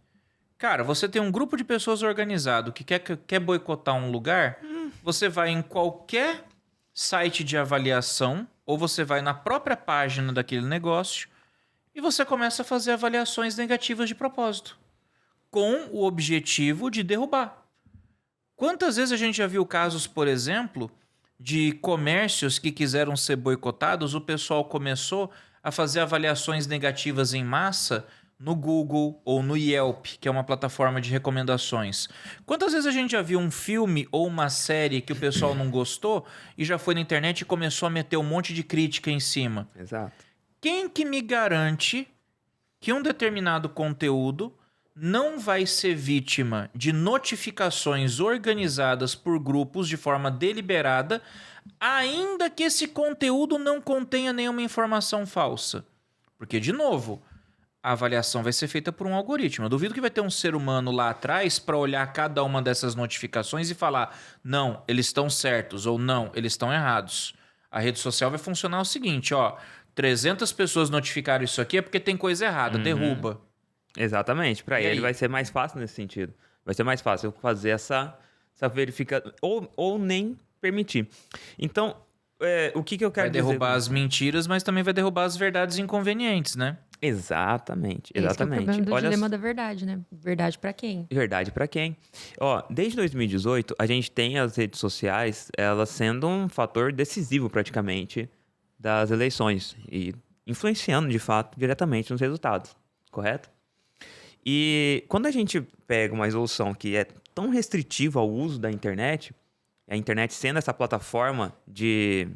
Cara, você tem um grupo de pessoas organizado que quer boicotar um lugar, você vai em qualquer site de avaliação ou você vai na própria página daquele negócio e você começa a fazer avaliações negativas de propósito, com o objetivo de derrubar. Quantas vezes a gente já viu casos, por exemplo, de comércios que quiseram ser boicotados, o pessoal começou a fazer avaliações negativas em massa no Google ou no Yelp, que é uma plataforma de recomendações. Quantas vezes a gente já viu um filme ou uma série que o pessoal não gostou e já foi na internet e começou a meter um monte de crítica em cima? Exato. Quem que me garante que um determinado conteúdo não vai ser vítima de notificações organizadas por grupos de forma deliberada, ainda que esse conteúdo não contenha nenhuma informação falsa? Porque, de novo, a avaliação vai ser feita por um algoritmo. Eu duvido que vai ter um ser humano lá atrás para olhar cada uma dessas notificações e falar: não, eles estão certos, ou não, eles estão errados. A rede social vai funcionar o seguinte, 300 pessoas notificaram isso aqui é porque tem coisa errada, derruba. Exatamente. Para E ele aí? vai ser mais fácil nesse sentido. Vai ser mais fácil eu fazer essa verificação, ou nem permitir. Então, o que eu quero Vai dizer? derrubar as mentiras, mas também vai derrubar as verdades inconvenientes, né? Exatamente, Esse que é o problema do Olha dilema da verdade, né? Verdade pra quem? Verdade para quem? Desde 2018, a gente tem as redes sociais, elas sendo um fator decisivo praticamente das eleições e influenciando, de fato, diretamente nos resultados, correto? E quando a gente pega uma resolução que é tão restritiva ao uso da internet, a internet sendo essa plataforma de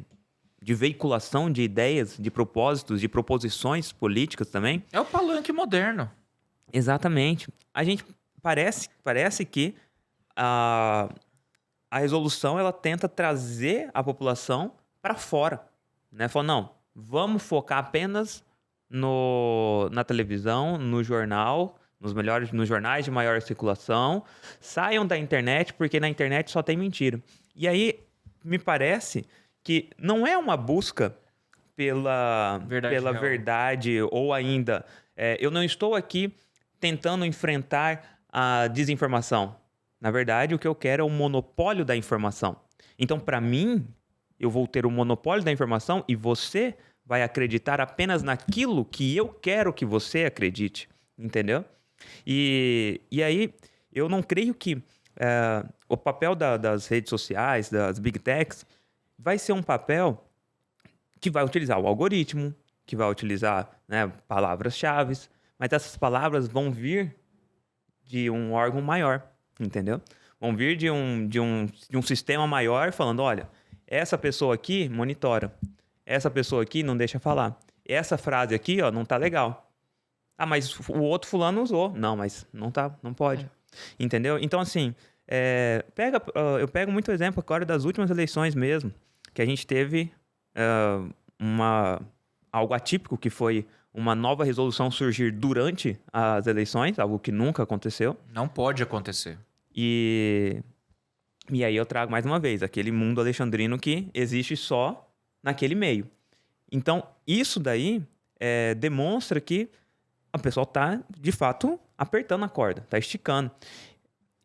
veiculação de ideias, de propósitos, de proposições políticas também. É o palanque moderno. Exatamente. A gente parece que a resolução ela tenta trazer a população para fora, né? Fala, não, vamos focar apenas na televisão, no jornal, nos jornais de maior circulação, saiam da internet porque na internet só tem mentira. E aí me parece que não é uma busca pela verdade ou ainda eu não estou aqui tentando enfrentar a desinformação. Na verdade, o que eu quero é o monopólio da informação. Então, para mim, eu vou ter o monopólio da informação e você vai acreditar apenas naquilo que eu quero que você acredite. Entendeu? E aí, eu não creio que o papel das redes sociais, das big techs, vai ser um papel que vai utilizar o algoritmo, que vai utilizar, né, palavras-chave, mas essas palavras vão vir de um órgão maior, entendeu? Vão vir de um sistema maior falando, olha, essa pessoa aqui monitora, essa pessoa aqui não deixa falar, essa frase aqui não tá legal. Ah, mas o outro fulano usou. Não, mas não pode. Entendeu? Então, assim, eu pego muito exemplo agora das últimas eleições mesmo, que a gente teve algo atípico, que foi uma nova resolução surgir durante as eleições, algo que nunca aconteceu. Não pode acontecer. E aí eu trago mais uma vez aquele mundo alexandrino que existe só naquele meio. Então, isso daí demonstra que o pessoal está, de fato, apertando a corda, está esticando.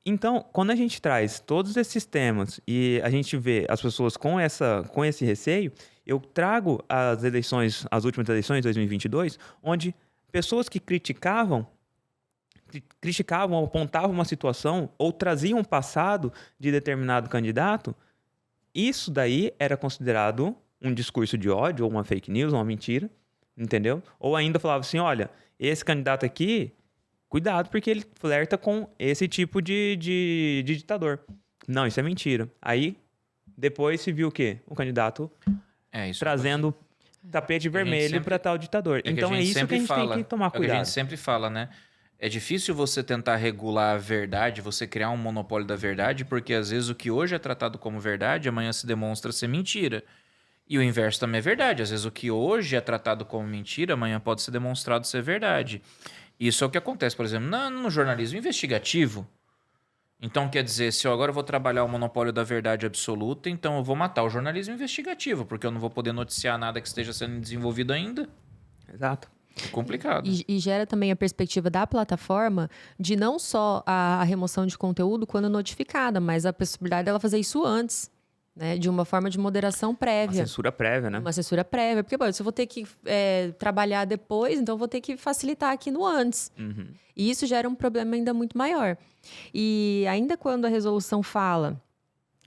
Então, quando a gente traz todos esses temas e a gente vê as pessoas com esse receio, eu trago as últimas eleições de 2022, onde pessoas que criticavam, apontavam uma situação ou traziam um passado de determinado candidato, isso daí era considerado um discurso de ódio, ou uma fake news, ou uma mentira, entendeu? Ou ainda falava assim, olha, esse candidato aqui, cuidado porque ele flerta com esse tipo de ditador. Não, isso é mentira. Aí, depois se viu o quê? O candidato trazendo tapete vermelho para tal ditador. Então é isso que a gente tem que tomar cuidado. É o que a gente sempre fala, né? É difícil você tentar regular a verdade, você criar um monopólio da verdade, porque às vezes o que hoje é tratado como verdade, amanhã se demonstra ser mentira. E o inverso também é verdade. Às vezes o que hoje é tratado como mentira, amanhã pode ser demonstrado ser verdade. Isso é o que acontece, por exemplo, no jornalismo investigativo. Então, quer dizer, se eu agora vou trabalhar o monopólio da verdade absoluta, então eu vou matar o jornalismo investigativo, porque eu não vou poder noticiar nada que esteja sendo desenvolvido ainda. Exato. É complicado. E gera também a perspectiva da plataforma de não só a remoção de conteúdo quando notificada, mas a possibilidade dela fazer isso antes, né? De uma forma de moderação prévia. Uma censura prévia, né? Uma censura prévia. Porque, bom, se eu vou ter que trabalhar depois, então eu vou ter que facilitar aqui no antes. E isso gera um problema ainda muito maior. E ainda quando a resolução fala,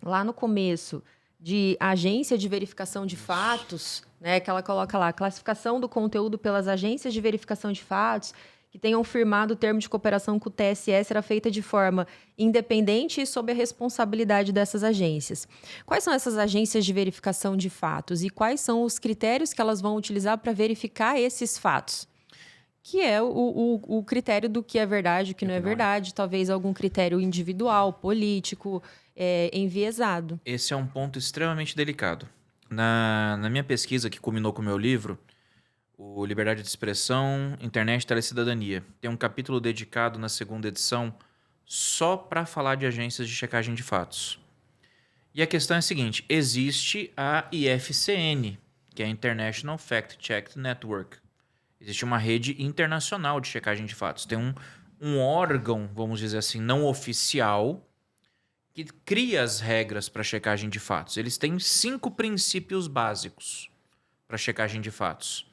lá no começo, de agência de verificação de fatos, né, que ela coloca lá, classificação do conteúdo pelas agências de verificação de fatos, que tenham firmado o termo de cooperação com o TSE, será feita de forma independente e sob a responsabilidade dessas agências. Quais são essas agências de verificação de fatos e quais são os critérios que elas vão utilizar para verificar esses fatos? Que é o critério do que é verdade, o que não é verdade, talvez algum critério individual, político, enviesado. Esse é um ponto extremamente delicado. Na minha pesquisa, que culminou com o meu livro, o Liberdade de Expressão, Internet e Telecidadania, tem um capítulo dedicado na segunda edição só para falar de agências de checagem de fatos. E a questão é a seguinte, existe a IFCN, que é a International Fact Check Network. Existe uma rede internacional de checagem de fatos. Tem um órgão, vamos dizer assim, não oficial, que cria as regras para checagem de fatos. Eles têm 5 princípios básicos para checagem de fatos.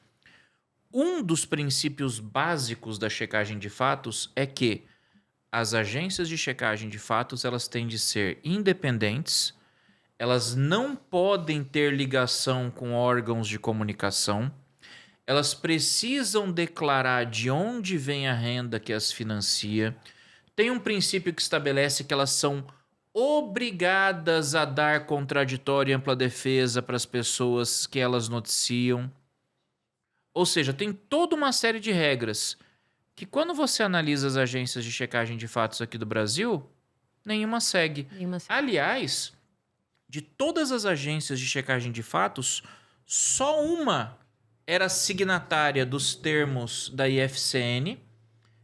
Um dos princípios básicos da checagem de fatos é que as agências de checagem de fatos elas têm de ser independentes, elas não podem ter ligação com órgãos de comunicação, elas precisam declarar de onde vem a renda que as financia. Tem um princípio que estabelece que elas são obrigadas a dar contraditório e ampla defesa para as pessoas que elas noticiam. Ou seja, tem toda uma série de regras que quando você analisa as agências de checagem de fatos aqui do Brasil, nenhuma segue. Aliás, de todas as agências de checagem de fatos, só uma era signatária dos termos da IFCN,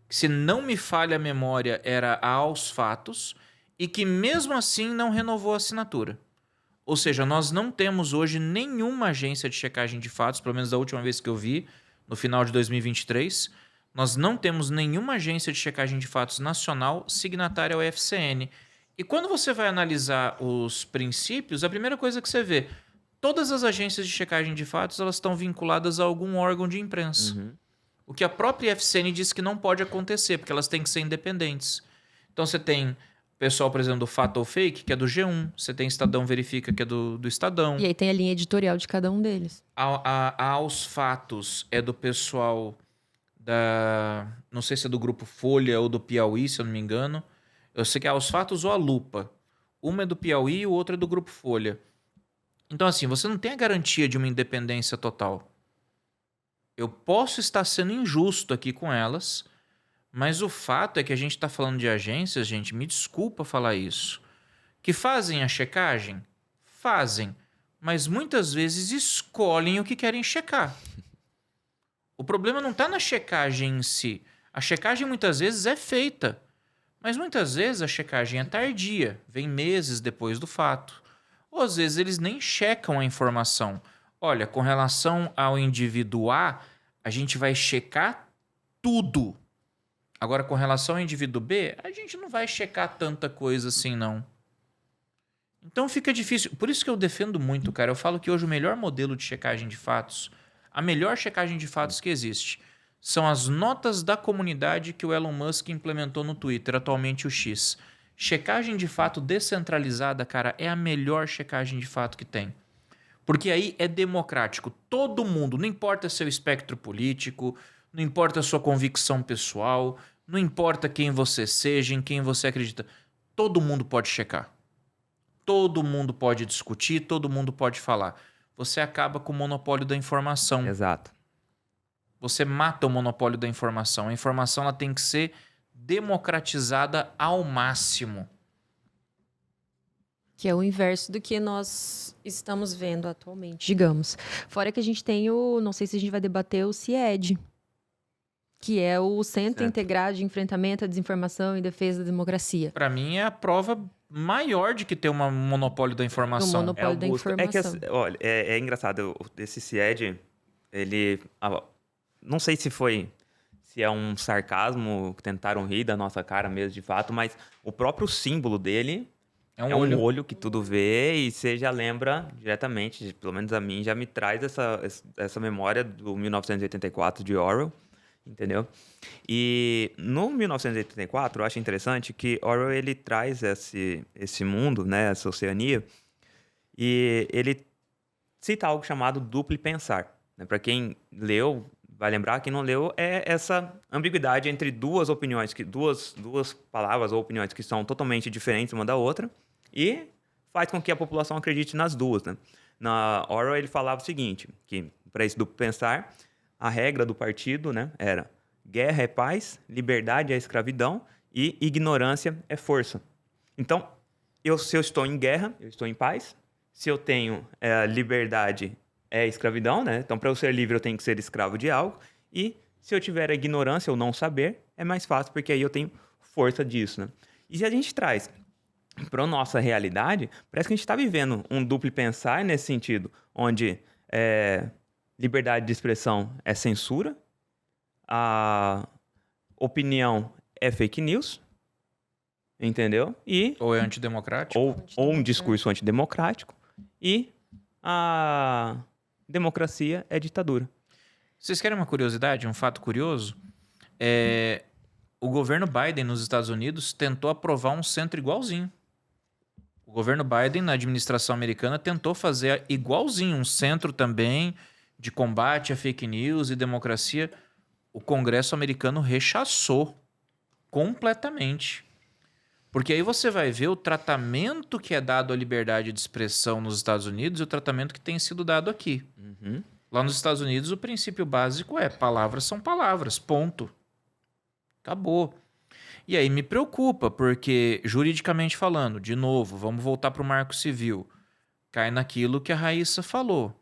que se não me falha a memória era a Aos Fatos, e que mesmo assim não renovou a assinatura. Ou seja, nós não temos hoje nenhuma agência de checagem de fatos, pelo menos da última vez que eu vi, no final de 2023, nós não temos nenhuma agência de checagem de fatos nacional signatária ao IFCN. E quando você vai analisar os princípios, a primeira coisa que você vê, todas as agências de checagem de fatos elas estão vinculadas a algum órgão de imprensa. O que a própria IFCN diz que não pode acontecer, porque elas têm que ser independentes. Então você tem pessoal, por exemplo, do Fato ou Fake, que é do G1. Você tem Estadão Verifica, que é do Estadão. E aí tem a linha editorial de cada um deles. Aos Fatos é do pessoal da... Não sei se é do Grupo Folha ou do Piauí, se eu não me engano. Eu sei que é Aos Fatos ou a Lupa. Uma é do Piauí e o outro é do Grupo Folha. Então, assim, você não tem a garantia de uma independência total. Eu posso estar sendo injusto aqui com elas, mas o fato é que a gente está falando de agências, gente, me desculpa falar isso, que fazem a checagem? Fazem, mas muitas vezes escolhem o que querem checar. O problema não está na checagem em si. A checagem muitas vezes é feita, mas muitas vezes a checagem é tardia, vem meses depois do fato. Ou às vezes eles nem checam a informação. Olha, com relação ao indivíduo A, a gente vai checar tudo. Agora, com relação ao indivíduo B, a gente não vai checar tanta coisa assim, não. Então fica difícil. Por isso que eu defendo muito, cara. Eu falo que hoje o melhor modelo de checagem de fatos, a melhor checagem de fatos que existe, são as notas da comunidade que o Elon Musk implementou no Twitter, atualmente o X. Checagem de fato descentralizada, cara, é a melhor checagem de fato que tem. Porque aí é democrático. Todo mundo, não importa seu espectro político, não importa a sua convicção pessoal, não importa quem você seja, em quem você acredita. Todo mundo pode checar. Todo mundo pode discutir, todo mundo pode falar. Você acaba com o monopólio da informação. Exato. Você mata o monopólio da informação. A informação ela tem que ser democratizada ao máximo. Que é o inverso do que nós estamos vendo atualmente, digamos. Fora que a gente tem não sei se a gente vai debater o CIED, que é o Centro Integrado de Enfrentamento à Desinformação e Defesa da Democracia. Para mim é a prova maior de que tem um monopólio da informação. O monopólio da informação. Olha, é engraçado, esse CIED, ele... Não sei se é um sarcasmo que tentaram rir da nossa cara mesmo, de fato, mas o próprio símbolo dele É um é olho. um olho que tudo vê e você já lembra diretamente, pelo menos a mim, já me traz essa memória do 1984 de Orwell, entendeu? E no 1984, eu acho interessante que Orwell ele traz esse mundo, né, essa Oceania, e ele cita algo chamado duplo pensar. Né? Para quem leu, vai lembrar, quem não leu, é essa ambiguidade entre duas opiniões, duas palavras ou opiniões que são totalmente diferentes uma da outra, e faz com que a população acredite nas duas. Né? Na Orwell, ele falava o seguinte, que para esse duplo pensar, a regra do partido, né, era guerra é paz, liberdade é escravidão e ignorância é força. Então, se eu estou em guerra, eu estou em paz. Se eu tenho liberdade, é escravidão, né? Então, para eu ser livre, eu tenho que ser escravo de algo. E se eu tiver a ignorância ou não saber, é mais fácil, porque aí eu tenho força disso, né? E se a gente traz para a nossa realidade, parece que a gente está vivendo um duplo pensar nesse sentido, onde liberdade de expressão é censura, a opinião é fake news, entendeu? Ou é antidemocrático. Ou um discurso antidemocrático, e a democracia é ditadura. Vocês querem uma curiosidade, um fato curioso? O governo Biden nos Estados Unidos tentou aprovar um centro igualzinho. O governo Biden, na administração americana, tentou fazer igualzinho um centro também de combate a fake news e democracia. O Congresso americano rechaçou completamente. Porque aí você vai ver o tratamento que é dado à liberdade de expressão nos Estados Unidos e o tratamento que tem sido dado aqui. Uhum. Lá nos Estados Unidos, o princípio básico é palavras são palavras, ponto. Acabou. E aí me preocupa, porque juridicamente falando, de novo, vamos voltar para o Marco Civil, cai naquilo que a Raíssa falou.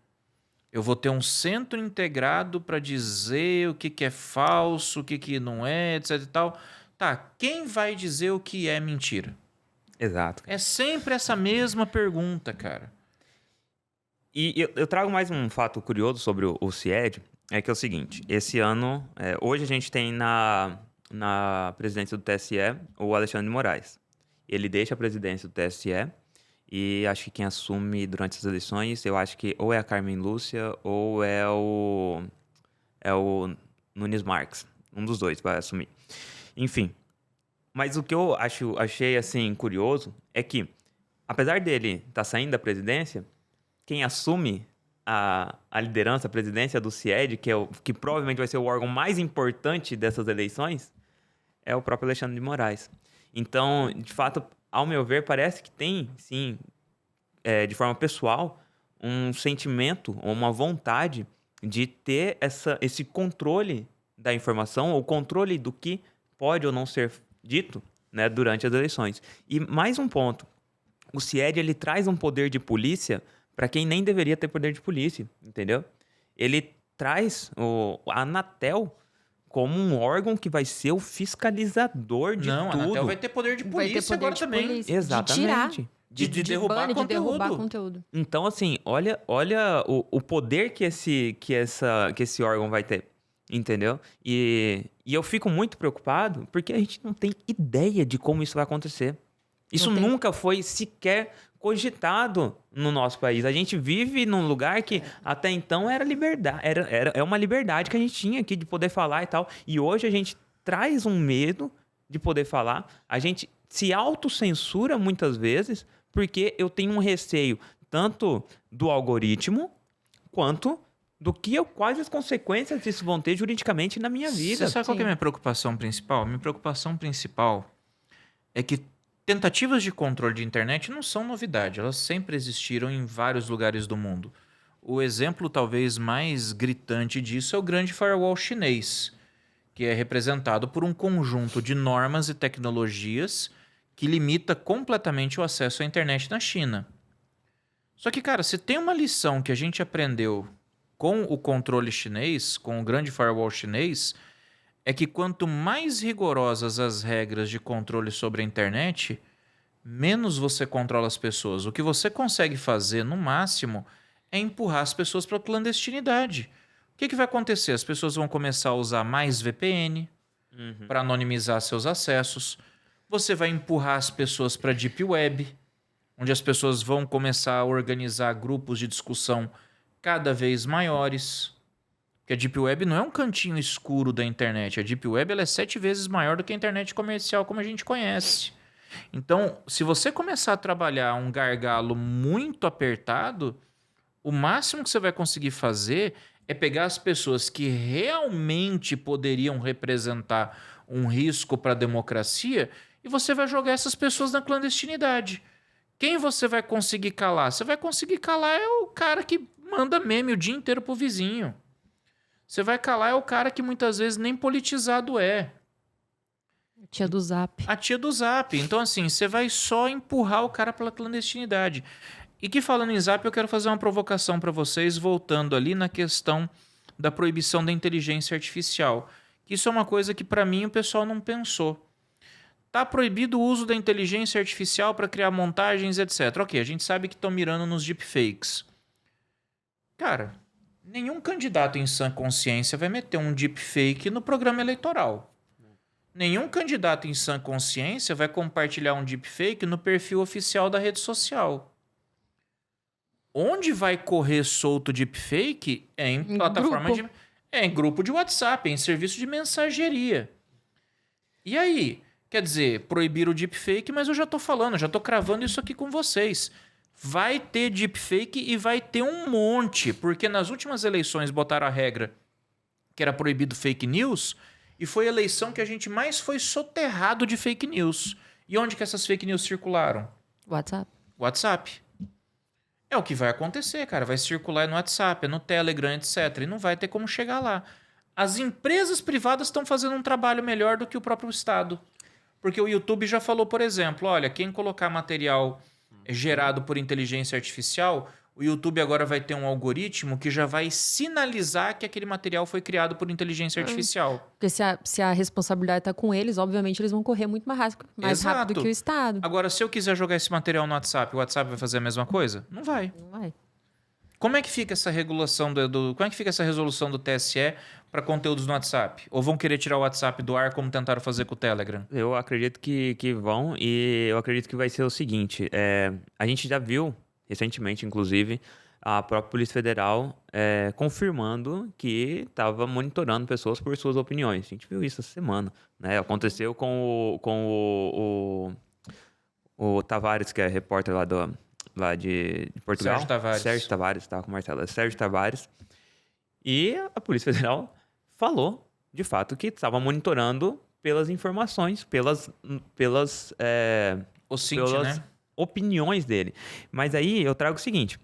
Eu vou ter um centro integrado para dizer o que é falso, o que não é, etc e tal. Tá, quem vai dizer o que é mentira? Exato. É sempre essa mesma pergunta, cara. E eu trago mais um fato curioso sobre o CIED, é que é o seguinte, esse ano, hoje a gente tem na presidência do TSE o Alexandre de Moraes. Ele deixa a presidência do TSE e acho que quem assume durante as eleições, eu acho que ou é a Carmen Lúcia ou é o Nunes Marques. Um dos dois vai assumir. Enfim, mas o que eu achei assim curioso é que, apesar dele estar saindo da presidência, quem assume a liderança, a presidência do CIED, que provavelmente vai ser o órgão mais importante dessas eleições, é o próprio Alexandre de Moraes. Então, de fato, ao meu ver, parece que tem, sim, de forma pessoal, um sentimento ou uma vontade de ter esse controle da informação ou controle do que pode ou não ser dito, né, durante as eleições. E mais um ponto, o CIED ele traz um poder de polícia para quem nem deveria ter poder de polícia, entendeu? Ele traz a Anatel como um órgão que vai ser o fiscalizador de tudo. Não, a Anatel vai ter poder de polícia agora também. polícia, Exatamente. De derrubar ban, de derrubar conteúdo. conteúdo. Então, assim, olha o poder que esse órgão vai ter, entendeu? E eu fico muito preocupado porque a gente não tem ideia de como isso vai acontecer. Isso nunca foi sequer cogitado no nosso país. A gente vive num lugar que até então era liberdade, é uma liberdade que a gente tinha aqui de poder falar e tal. E hoje a gente traz um medo de poder falar. A gente se autocensura muitas vezes porque eu tenho um receio tanto do algoritmo quanto quais as consequências disso vão ter juridicamente na minha vida. Você sabe qual que é a minha preocupação principal? Minha preocupação principal é que tentativas de controle de internet não são novidade, elas sempre existiram em vários lugares do mundo. O exemplo talvez mais gritante disso é o grande firewall chinês, que é representado por um conjunto de normas e tecnologias que limita completamente o acesso à internet na China. Só que, cara, se tem uma lição que a gente aprendeu com o controle chinês, com o grande firewall chinês, é que quanto mais rigorosas as regras de controle sobre a internet, menos você controla as pessoas. O que você consegue fazer, no máximo, é empurrar as pessoas para a clandestinidade. que vai acontecer? As pessoas vão começar a usar mais VPN para anonimizar seus acessos. Você vai empurrar as pessoas para a Deep Web, onde as pessoas vão começar a organizar grupos de discussão cada vez maiores. Porque a Deep Web não é um cantinho escuro da internet. A Deep Web ela é 7 vezes maior do que a internet comercial como a gente conhece. Então, se você começar a trabalhar um gargalo muito apertado, o máximo que você vai conseguir fazer é pegar as pessoas que realmente poderiam representar um risco para a democracia e você vai jogar essas pessoas na clandestinidade. Quem você vai conseguir calar? Você vai conseguir calar é o cara que manda meme o dia inteiro pro vizinho. Você vai calar é o cara que muitas vezes nem politizado é. A tia do Zap. A tia do Zap. Então, assim, você vai só empurrar o cara pela clandestinidade. E que falando em Zap, eu quero fazer uma provocação para vocês, voltando ali na questão da proibição da inteligência artificial. Isso é uma coisa que, para mim, o pessoal não pensou. Tá proibido o uso da inteligência artificial para criar montagens, etc. Ok, a gente sabe que estão mirando nos deepfakes. Cara, nenhum candidato em sã consciência vai meter um deepfake no programa eleitoral. Nenhum candidato em sã consciência vai compartilhar um deepfake no perfil oficial da rede social. Onde vai correr solto deepfake é em plataforma grupo. em grupo de WhatsApp, em serviço de mensageria. E aí? Quer dizer, proibir o deepfake, mas eu já tô falando, já tô cravando isso aqui com vocês. Vai ter deepfake e vai ter um monte, porque nas últimas eleições botaram a regra que era proibido fake news e foi a eleição que a gente mais foi soterrado de fake news. E onde que essas fake news circularam? WhatsApp. WhatsApp. É o que vai acontecer, cara. Vai circular no WhatsApp, no Telegram, etc. E não vai ter como chegar lá. As empresas privadas estão fazendo um trabalho melhor do que o próprio Estado. Porque o YouTube já falou, por exemplo, olha, quem colocar material gerado por inteligência artificial, o YouTube agora vai ter um algoritmo que já vai sinalizar que aquele material foi criado por inteligência artificial. Porque se a responsabilidade está com eles, obviamente eles vão correr muito mais rápido que o Estado. Agora, se eu quiser jogar esse material no WhatsApp, o WhatsApp vai fazer a mesma coisa? Não vai. Não vai. Como é que fica essa regulação como é que fica essa resolução do TSE para conteúdos no WhatsApp? Ou vão querer tirar o WhatsApp do ar como tentaram fazer com o Telegram? Eu acredito que vão, e eu acredito que vai ser o seguinte, a gente já viu recentemente, inclusive, a própria Polícia Federal confirmando que estava monitorando pessoas por suas opiniões. A gente viu isso essa semana, né? Aconteceu com o Tavares, que é repórter lá de Portugal. Sérgio Tavares, estava com o Marcelo. Sérgio Tavares. E a Polícia Federal falou, de fato, que estava monitorando pelas informações, pelas né? opiniões dele. Mas aí eu trago o seguinte.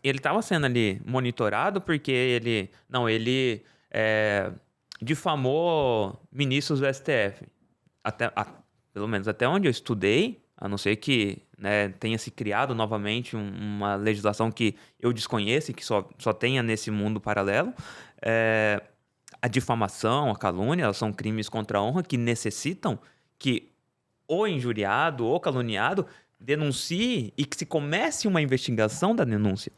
Ele estava sendo ali monitorado porque ele difamou ministros do STF. Pelo menos até onde eu estudei, a não ser que, né, tenha se criado novamente uma legislação que eu desconheço e que só tenha nesse mundo paralelo. A difamação, a calúnia, elas são crimes contra a honra que necessitam que o injuriado ou caluniado denuncie e que se comece uma investigação da denúncia.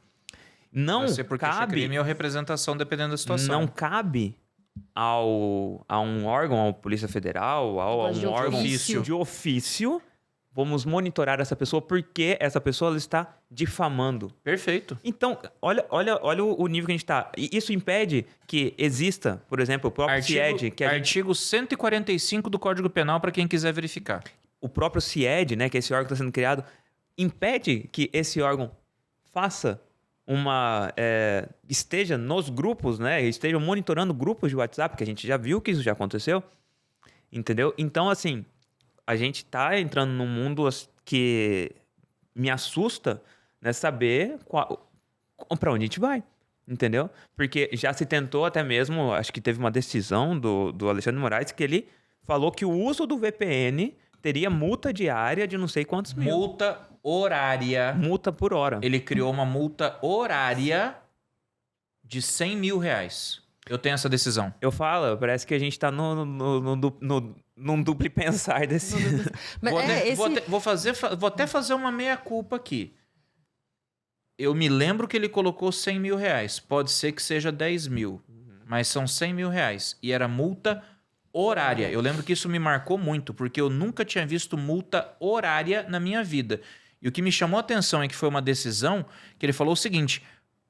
Não cabe... crime ou representação, dependendo da situação. Não cabe a um órgão, a Polícia Federal, a um órgão de ofício, vamos monitorar essa pessoa porque essa pessoa ela está difamando. Perfeito. Então, olha o nível que a gente está. E isso impede que exista, por exemplo, o próprio CIED... Artigo 145 do Código Penal, para quem quiser verificar. O próprio CIED, né, que esse órgão está sendo criado, impede que esse órgão faça esteja nos grupos, né, esteja monitorando grupos de WhatsApp, que a gente já viu que isso já aconteceu, entendeu? Então, assim, a gente está entrando num mundo que me assusta, né, saber para onde a gente vai, entendeu? Porque já se tentou até mesmo, acho que teve uma decisão do Alexandre de Moraes que ele falou que o uso do VPN teria multa diária de não sei quantos mil. Multa horária. Multa por hora. Ele criou uma multa horária de 100 mil reais. Eu tenho essa decisão. Eu falo, parece que a gente tá num duplo pensar desse... Mas Vou até fazer uma meia-culpa aqui. eu me lembro que ele colocou 100 mil reais. Pode ser que seja 10 mil, mas são 100 mil reais. E era multa horária. Eu lembro que isso me marcou muito, porque eu nunca tinha visto multa horária na minha vida. E o que me chamou a atenção é que foi uma decisão que ele falou o seguinte: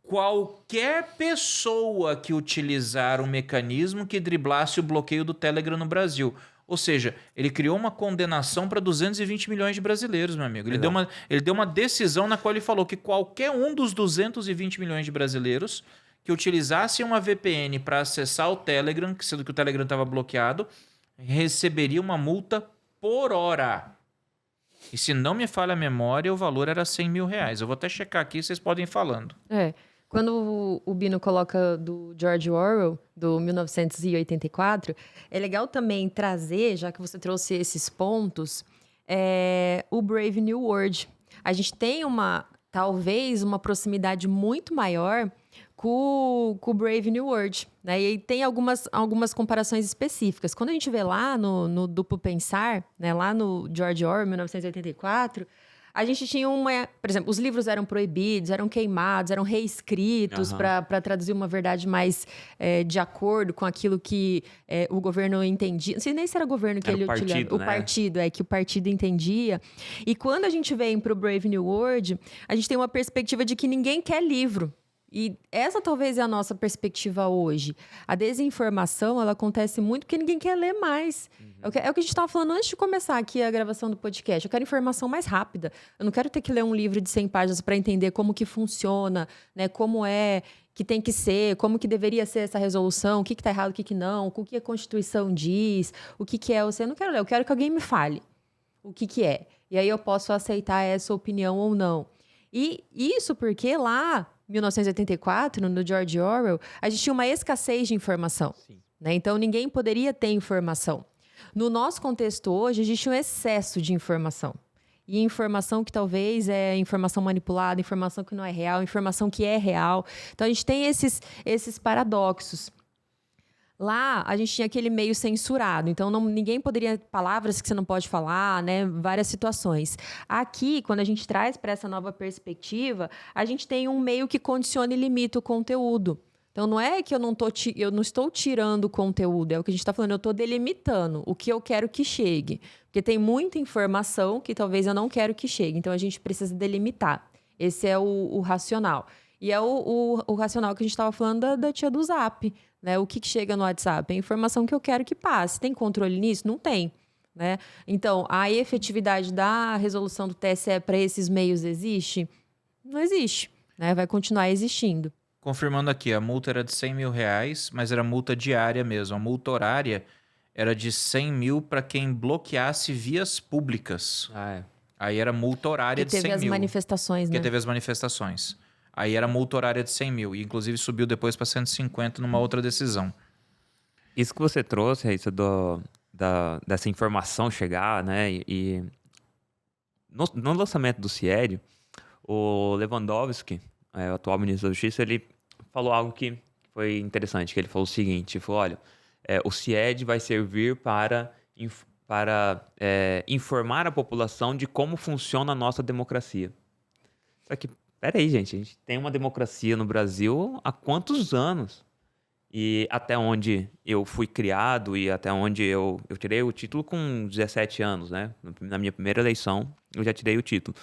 qualquer pessoa que utilizar um mecanismo que driblasse o bloqueio do Telegram no Brasil. Ou seja, ele criou uma condenação para 220 milhões de brasileiros, meu amigo. Ele deu uma decisão na qual ele falou que qualquer um dos 220 milhões de brasileiros que utilizasse uma VPN para acessar o Telegram, sendo que o Telegram estava bloqueado, receberia uma multa por hora. E se não me falha a memória, o valor era 100 mil reais. Eu vou até checar aqui, vocês podem ir falando. Quando o Bino coloca do George Orwell, do 1984, é legal também trazer, já que você trouxe esses pontos, o Brave New World. A gente tem talvez uma proximidade muito maior com o Brave New World, né? E tem algumas comparações específicas. Quando a gente vê lá no Duplo Pensar, né? Lá no George Orwell, 1984... a gente tinha por exemplo, os livros eram proibidos, eram queimados, eram reescritos para traduzir uma verdade mais de acordo com aquilo que o governo entendia. Não sei nem se era o governo que ele utilizava. Né? O partido, que o partido entendia. E quando a gente vem para o Brave New World, a gente tem uma perspectiva de que ninguém quer livro. E essa talvez é a nossa perspectiva hoje. A desinformação, ela acontece muito porque ninguém quer ler mais. É o que a gente estava falando antes de começar aqui a gravação do podcast. Eu quero informação mais rápida. Eu não quero ter que ler um livro de 100 páginas para entender como que funciona, né? Como é que tem que ser, como que deveria ser essa resolução, o que está errado, o que não, o que a Constituição diz, o que é. Eu não quero ler, eu quero que alguém me fale o que é. E aí eu posso aceitar essa opinião ou não. E isso porque lá... 1984, no George Orwell, a gente tinha uma escassez de informação. Né? Então, ninguém poderia ter informação. No nosso contexto hoje, existe um excesso de informação. E informação que talvez é informação manipulada, informação que não é real, informação que é real. Então, a gente tem esses paradoxos. Lá, a gente tinha aquele meio censurado. Então, ninguém poderia... palavras que você não pode falar, né? Várias situações. Aqui, quando a gente traz para essa nova perspectiva, a gente tem um meio que condiciona e limita o conteúdo. Então, não é que eu não estou tirando o conteúdo. É o que a gente está falando. Eu estou delimitando o que eu quero que chegue. Porque tem muita informação que talvez eu não quero que chegue. Então, a gente precisa delimitar. Esse é o racional. E é o racional que a gente estava falando da tia do Zap. Né? O que chega no WhatsApp? É a informação que eu quero que passe. Tem controle nisso? Não tem. Né? Então, a efetividade da resolução do TSE para esses meios existe? Não existe. Né? Vai continuar existindo. Confirmando aqui, a multa era de 100 mil reais, mas era multa diária mesmo. A multa horária era de 100 mil para quem bloqueasse vias públicas. Aí era multa horária de 100 mil. Porque teve as manifestações, né? Porque teve as manifestações. Aí era multa horária de 100 mil. E inclusive subiu depois para 150 numa outra decisão. Isso que você trouxe, Raíssa, dessa informação chegar, né? E no lançamento do CIED, o Lewandowski, o atual ministro da Justiça, ele falou algo que foi interessante. Que ele falou o seguinte, ele falou, olha, o CIED vai servir para informar a população de como funciona a nossa democracia. Só que, peraí, gente, a gente tem uma democracia no Brasil há quantos anos? E até onde eu fui criado e até onde eu tirei o título com 17 anos, né? Na minha primeira eleição, eu já tirei o título.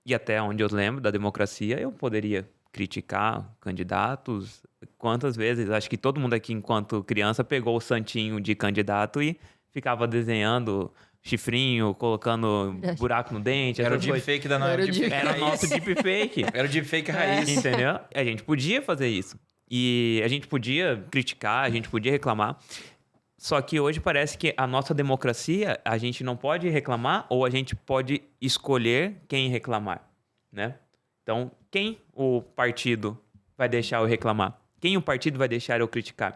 E até onde eu lembro da democracia, eu poderia criticar candidatos. Quantas vezes? Acho que todo mundo aqui, enquanto criança, pegou o santinho de candidato e ficava desenhando chifrinho, colocando buraco no dente. Era o deepfake da nossa. Era o nosso deepfake. Era o deepfake raiz. Entendeu? A gente podia fazer isso. E a gente podia criticar, a gente podia reclamar. Só que hoje parece que a nossa democracia, a gente não pode reclamar ou a gente pode escolher quem reclamar, né? Então, quem o partido vai deixar eu reclamar? Quem o partido vai deixar eu criticar?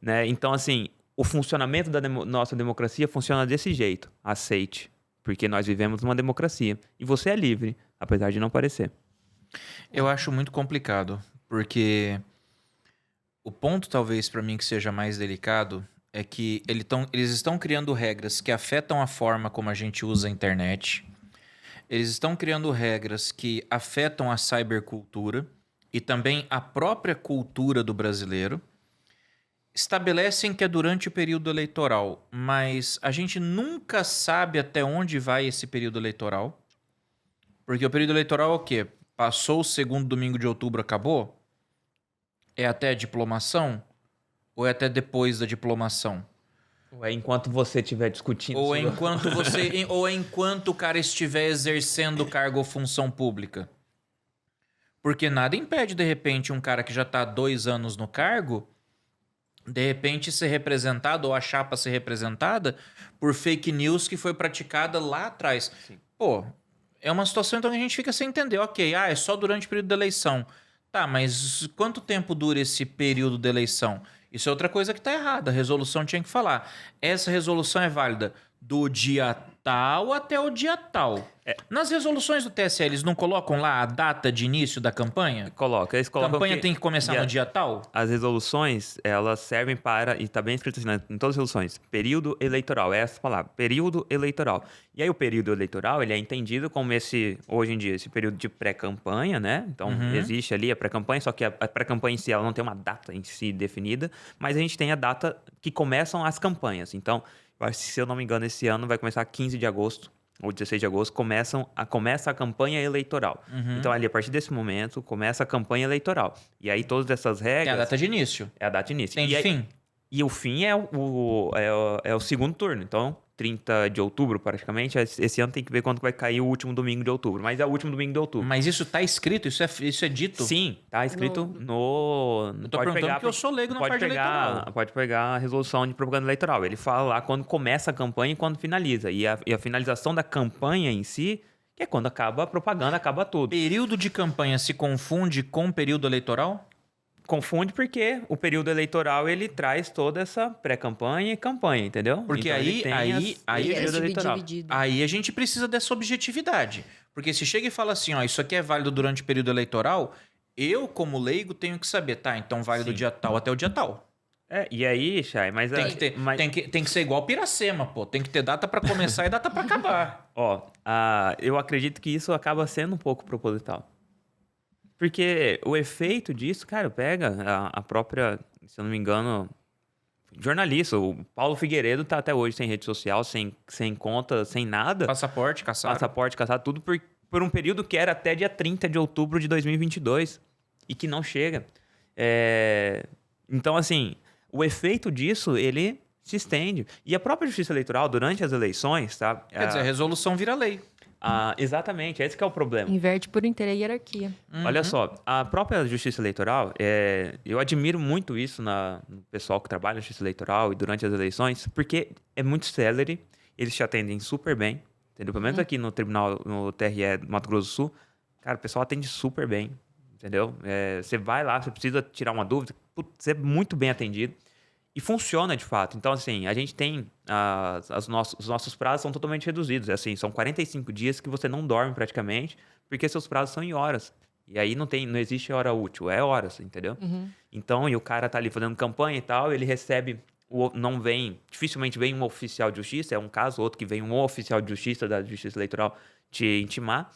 Né? Então, assim, o funcionamento da nossa democracia funciona desse jeito. Aceite, porque nós vivemos numa democracia. E você é livre, apesar de não parecer. Eu acho muito complicado, porque o ponto, talvez, para mim, que seja mais delicado é que eles estão criando regras que afetam a forma como a gente usa a internet. Eles estão criando regras que afetam a cybercultura e também a própria cultura do brasileiro. Estabelecem que é durante o período eleitoral, mas a gente nunca sabe até onde vai esse período eleitoral. Porque o período eleitoral é o quê? Passou o segundo domingo de outubro, acabou? É até a diplomação? Ou é até depois da diplomação? Ou é enquanto você estiver discutindo. Ou é enquanto o cara estiver exercendo cargo ou função pública? Porque nada impede, de repente, um cara que já está há 2 anos no cargo, de repente, ser representado ou a chapa ser representada por fake news que foi praticada lá atrás. Sim. Pô, é uma situação então que a gente fica sem entender. Ok, é só durante o período da eleição. Tá, mas quanto tempo dura esse período da eleição? Isso é outra coisa que tá errada. A resolução tinha que falar. Essa resolução é válida do dia tal até o dia tal. Nas resoluções do TSE, eles não colocam lá a data de início da campanha? Eles A colocam campanha tem que começar no dia tal? As resoluções, elas servem para, e está bem escrito assim, né, em todas as resoluções, período eleitoral, é essa palavra, período eleitoral. E aí o período eleitoral, ele é entendido como hoje em dia, esse período de pré-campanha, né? Então, existe ali a pré-campanha, só que a pré-campanha em si, ela não tem uma data em si definida, mas a gente tem a data que começam as campanhas. Então, se eu não me engano, esse ano vai começar 15 de agosto, ou 16 de agosto, começa a campanha eleitoral. Então, ali, a partir desse momento, começa a campanha eleitoral. E aí, todas essas regras... É a data de início. É a data de início. Tem de fim? E o fim é o segundo turno. Então, 30 de outubro, praticamente. Esse ano tem que ver quando vai cair o último domingo de outubro. Mas é o último domingo de outubro. Mas isso tá escrito? Isso é dito? Sim, tá escrito no... Eu tô perguntando porque eu sou leigo na parte eleitoral. Pode pegar a resolução de propaganda eleitoral. Ele fala lá quando começa a campanha e quando finaliza. E a finalização da campanha em si, que é quando acaba a propaganda, acaba tudo. Período de campanha se confunde com período eleitoral? Confunde porque o período eleitoral ele traz toda essa pré-campanha e campanha, entendeu? Porque então, aí a gente precisa dessa objetividade. Porque se chega e fala assim, ó, isso aqui é válido durante o período eleitoral, eu, como leigo, tenho que saber, tá, então vale do dia tal até o dia tal. E aí, Chay, mas... Tem que ser igual Piracema, pô. Tem que ter data pra começar e data pra acabar. Eu acredito que isso acaba sendo um pouco proposital. Porque o efeito disso, cara, pega a própria, se eu não me engano, jornalista. O Paulo Figueiredo tá até hoje sem rede social, sem conta, sem nada. Passaporte caçado, tudo por um período que era até dia 30 de outubro de 2022 e que não chega. Então, assim, o efeito disso, ele se estende. E a própria Justiça Eleitoral, durante as eleições, tá? Quer dizer, a resolução vira lei. Exatamente, esse que é o problema. Inverte por inteiro a hierarquia. Olha só, a própria Justiça Eleitoral, eu admiro muito isso no pessoal que trabalha na Justiça Eleitoral e durante as eleições, porque é muito célere, eles te atendem super bem, entendeu? Pelo menos aqui no tribunal, no TRE do Mato Grosso do Sul, cara, o pessoal atende super bem, entendeu? Você vai lá, você precisa tirar uma dúvida, você é muito bem atendido. E funciona de fato. Então, assim, a gente tem... os nossos prazos são totalmente reduzidos. Assim, são 45 dias que você não dorme praticamente, porque seus prazos são em horas. E aí não existe hora útil, é horas, entendeu? Então, e o cara tá ali fazendo campanha e tal, ele recebe... dificilmente vem um oficial de justiça, é um caso, outro que vem um oficial de justiça da Justiça Eleitoral te intimar.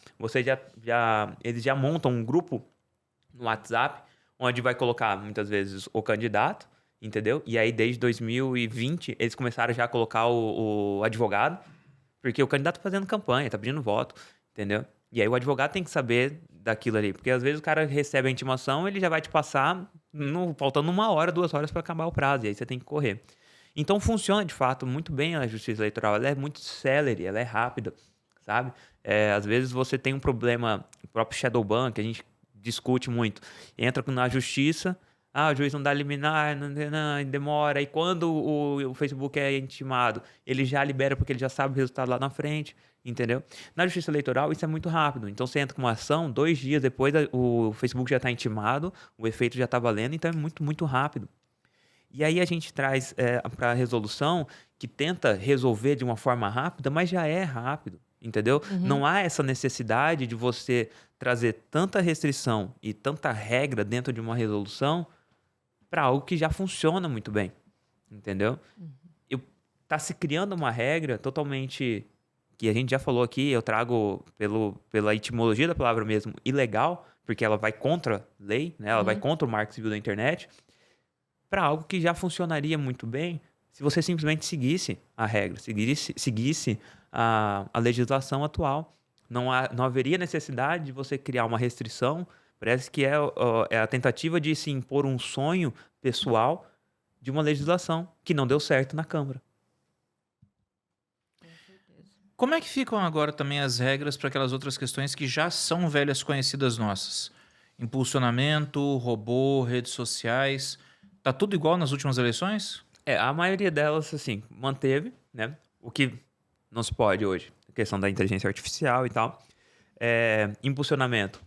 Eles já montam um grupo no WhatsApp, onde vai colocar, muitas vezes, o candidato, entendeu? E aí, desde 2020, eles começaram já a colocar o advogado, porque o candidato tá fazendo campanha, tá pedindo voto, entendeu? E aí, o advogado tem que saber daquilo ali, porque às vezes o cara recebe a intimação, ele já vai te passar faltando 1 hora, 2 horas para acabar o prazo, e aí você tem que correr. Então, funciona, de fato, muito bem a Justiça Eleitoral, ela é muito célere, ela é rápida, sabe? Às vezes você tem um problema, o próprio shadow ban, que a gente discute muito, entra na Justiça... o juiz não dá liminar, não, demora. E quando o Facebook é intimado, ele já libera porque ele já sabe o resultado lá na frente, entendeu? Na Justiça Eleitoral, isso é muito rápido. Então, você entra com uma ação, 2 dias depois, o Facebook já está intimado, o efeito já está valendo, então é muito, muito rápido. E aí a gente traz para a resolução que tenta resolver de uma forma rápida, mas já é rápido, entendeu? Não há essa necessidade de você trazer tanta restrição e tanta regra dentro de uma resolução para algo que já funciona muito bem, entendeu? Tá se criando uma regra totalmente que a gente já falou aqui, eu trago pela etimologia da palavra mesmo, ilegal, porque ela vai contra a lei, né? Ela vai contra o marco civil da internet, para algo que já funcionaria muito bem se você simplesmente seguisse a regra, seguisse a legislação atual. Não haveria necessidade de você criar uma restrição. Parece que é a tentativa de se impor um sonho pessoal de uma legislação que não deu certo na Câmara. Como é que ficam agora também as regras para aquelas outras questões que já são velhas conhecidas nossas? Impulsionamento, robô, redes sociais. Tá tudo igual nas últimas eleições? A maioria delas, assim, manteve, né? O que não se pode hoje, a questão da inteligência artificial e tal. Impulsionamento.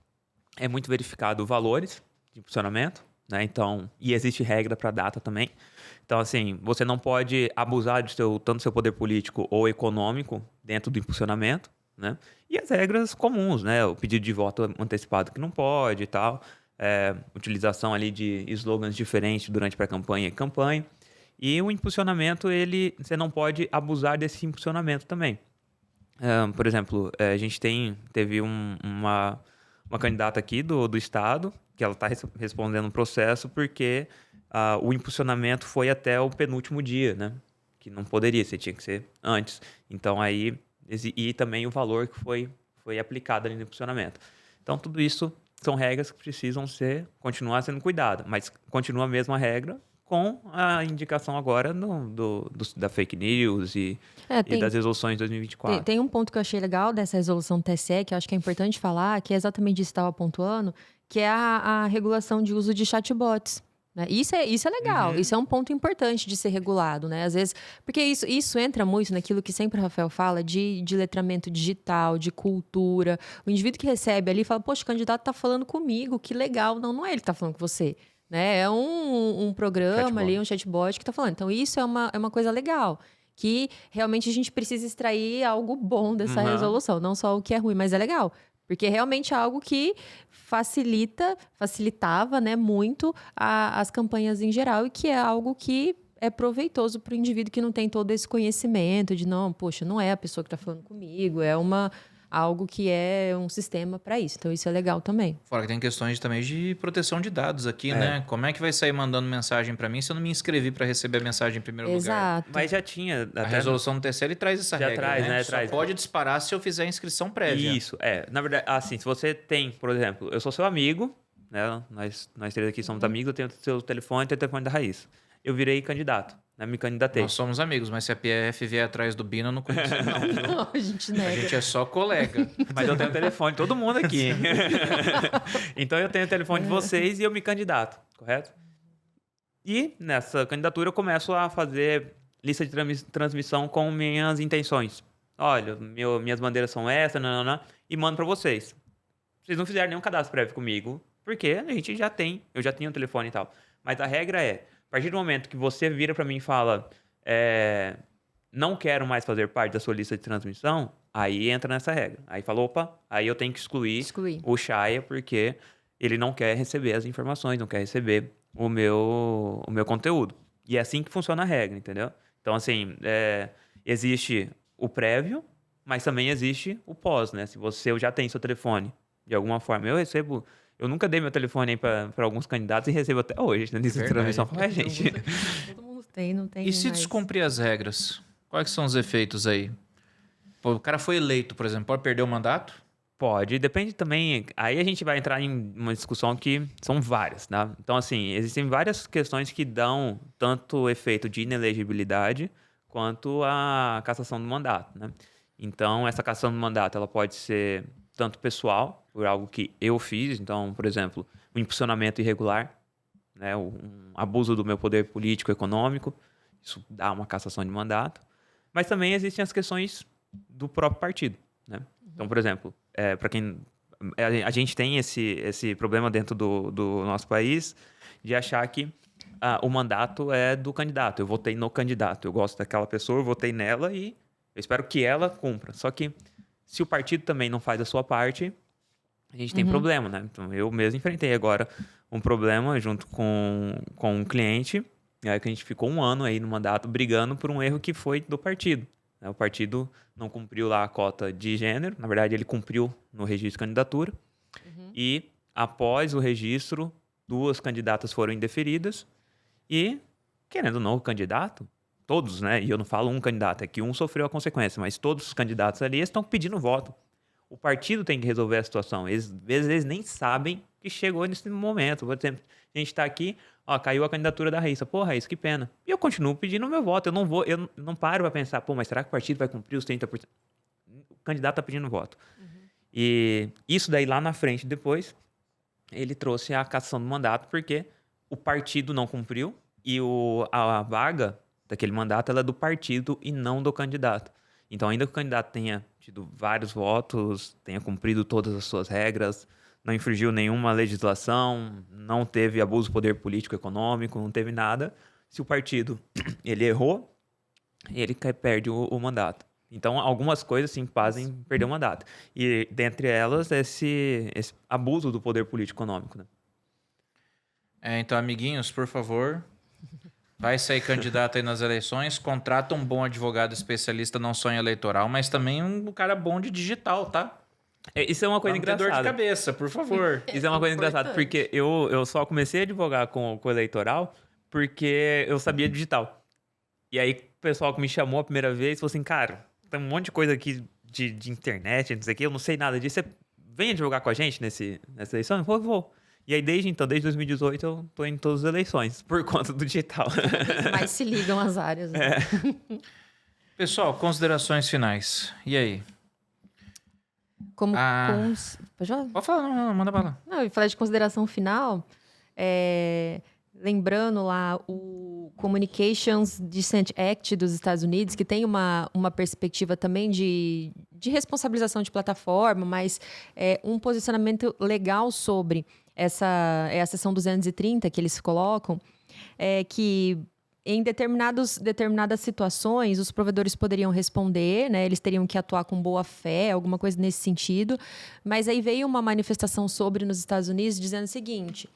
É muito verificado valores de impulsionamento, né? Então, e existe regra para data também. Então, assim, você não pode abusar de tanto seu poder político ou econômico dentro do impulsionamento, né? E as regras comuns, né? O pedido de voto antecipado que não pode e tal. Utilização ali de slogans diferentes durante pré-campanha e campanha. E o impulsionamento, você não pode abusar desse impulsionamento também. Por exemplo, a gente teve uma candidata aqui do estado, que ela está respondendo um processo porque o impulsionamento foi até o penúltimo dia, né? Que não poderia, você tinha que ser antes. Então, aí... E também o valor que foi aplicado ali no impulsionamento. Então, tudo isso são regras que precisam continuar sendo cuidadas, mas continua a mesma regra com a indicação agora da fake news e das resoluções de 2024. Tem um ponto que eu achei legal dessa resolução do TSE, que eu acho que é importante falar, que é exatamente isso que estava pontuando, que é a regulação de uso de chatbots. Né? Isso é legal, isso é um ponto importante de ser regulado, né? Às vezes, porque isso entra muito naquilo que sempre o Rafael fala de letramento digital, de cultura. O indivíduo que recebe ali fala, poxa, o candidato está falando comigo, que legal. Não é ele que está falando com você. Né? É um programa chatbot. ali, um chatbot que está falando. Então, isso é uma coisa legal. Que realmente a gente precisa extrair algo bom dessa resolução. Não só o que é ruim, mas é legal. Porque realmente é algo que facilitava, né, muito as campanhas em geral. E que é algo que é proveitoso para o indivíduo que não tem todo esse conhecimento de, não, poxa, não é a pessoa que está falando comigo. É algo que é um sistema para isso. Então, isso é legal também. Fora que tem questões também de proteção de dados aqui, né? Como é que vai sair mandando mensagem para mim se eu não me inscrevi para receber a mensagem em primeiro lugar? Exato. Mas já tinha... A resolução do TSE pode essa já regra, traz, né? Só pode disparar se eu fizer a inscrição prévia. Isso, Na verdade, assim, se você tem, por exemplo, eu sou seu amigo, né? Nós três aqui somos amigos, eu tenho o seu telefone, tenho o telefone da Raíssa. Eu virei candidato, né? Me candidatei. Nós somos amigos, mas se a PF vier atrás do Bino, eu não conheço não. Viu? Não, a gente nega. A gente é só colega. Mas eu tenho o telefone, todo mundo aqui. Então eu tenho o telefone de vocês e eu me candidato, correto? E nessa candidatura eu começo a fazer lista de transmissão com minhas intenções. Olha, minhas bandeiras são essas, e mando para vocês. Vocês não fizeram nenhum cadastro prévio comigo, porque eu já tinha um telefone e tal. Mas a regra a partir do momento que você vira para mim e fala não quero mais fazer parte da sua lista de transmissão, aí entra nessa regra. Aí fala, opa, aí eu tenho que excluir o Chaya, porque ele não quer receber as informações, não quer receber o meu conteúdo. E é assim que funciona a regra, entendeu? Então, assim, existe o prévio, mas também existe o pós, né? Se eu já tenho seu telefone, de alguma forma, eu nunca dei meu telefone aí para alguns candidatos e recebo até hoje na lista de transmissão. Gente. Todo mundo tem, não tem. E se mais. descumprir as regras? Quais são os efeitos aí? Pô, o cara foi eleito, por exemplo, pode perder o mandato? Pode, depende também. Aí a gente vai entrar em uma discussão que são várias, tá? Então, assim, existem várias questões que dão tanto o efeito de inelegibilidade quanto a cassação do mandato, né? Então, essa cassação do mandato, ela pode ser tanto pessoal, por algo que eu fiz. Então, por exemplo, um impulsionamento irregular, né? Um abuso do meu poder político e econômico, isso dá uma cassação de mandato. Mas também existem as questões do próprio partido, né? Então, por exemplo, para quem... A gente tem esse problema dentro do nosso país de achar que o mandato é do candidato. Eu votei no candidato. Eu gosto daquela pessoa, eu votei nela e eu espero que ela cumpra. Só que se o partido também não faz a sua parte, a gente tem problema, né? Então, eu mesmo enfrentei agora um problema junto com um cliente, que a gente ficou 1 ano aí no mandato brigando por um erro que foi do partido. né? O partido não cumpriu lá a cota de gênero. Na verdade, ele cumpriu no registro de candidatura. E, após o registro, 2 candidatas foram indeferidas. E, querendo ou não, o candidato, todos, né? E eu não falo um candidato, é que um sofreu a consequência, mas todos os candidatos ali estão pedindo voto. O partido tem que resolver a situação. Às vezes eles nem sabem que chegou nesse momento. Por exemplo, a gente está aqui, ó, caiu a candidatura da Raíssa. Pô, Raíssa, que pena. E eu continuo pedindo o meu voto. Eu não paro para pensar, pô, mas será que o partido vai cumprir os 30%? O candidato está pedindo voto. E isso daí lá na frente, depois, ele trouxe a cassação do mandato, porque o partido não cumpriu e a vaga daquele mandato ela é do partido e não do candidato. Então, ainda que o candidato tenha tido vários votos, tenha cumprido todas as suas regras, não infringiu nenhuma legislação, não teve abuso do poder político econômico, não teve nada, se o partido ele errou, ele perde o mandato. Então, algumas coisas sim fazem perder o mandato. E, dentre elas, esse abuso do poder político econômico, né? Então, amiguinhos, por favor, vai sair candidato aí nas eleições, contrata um bom advogado especialista não só em eleitoral, mas também um cara bom de digital, tá? Isso é uma coisa Pra não ter engraçada. dor de cabeça, por favor. Isso é uma coisa engraçada, porque eu só comecei a advogar com o eleitoral porque eu sabia digital. E aí, o pessoal que me chamou a primeira vez falou assim, cara, tem um monte de coisa aqui de internet, não sei o quê, eu não sei nada disso. Você vem advogar com a gente nessa eleição? Eu falei, vou. E aí, desde 2018, eu tô em todas as eleições, por conta do digital. Mas se ligam as áreas. Né? Pessoal, considerações finais. E aí? Como Pode falar, não, manda bala. Não, e falar de consideração final, lembrando lá o Communications Dissent Act dos Estados Unidos, que tem uma perspectiva também de responsabilização de plataforma, mas um posicionamento legal sobre a seção 230 que eles colocam, que em determinadas situações, os provedores poderiam responder, né? Eles teriam que atuar com boa fé, alguma coisa nesse sentido. Mas aí veio uma manifestação nos Estados Unidos dizendo o seguinte: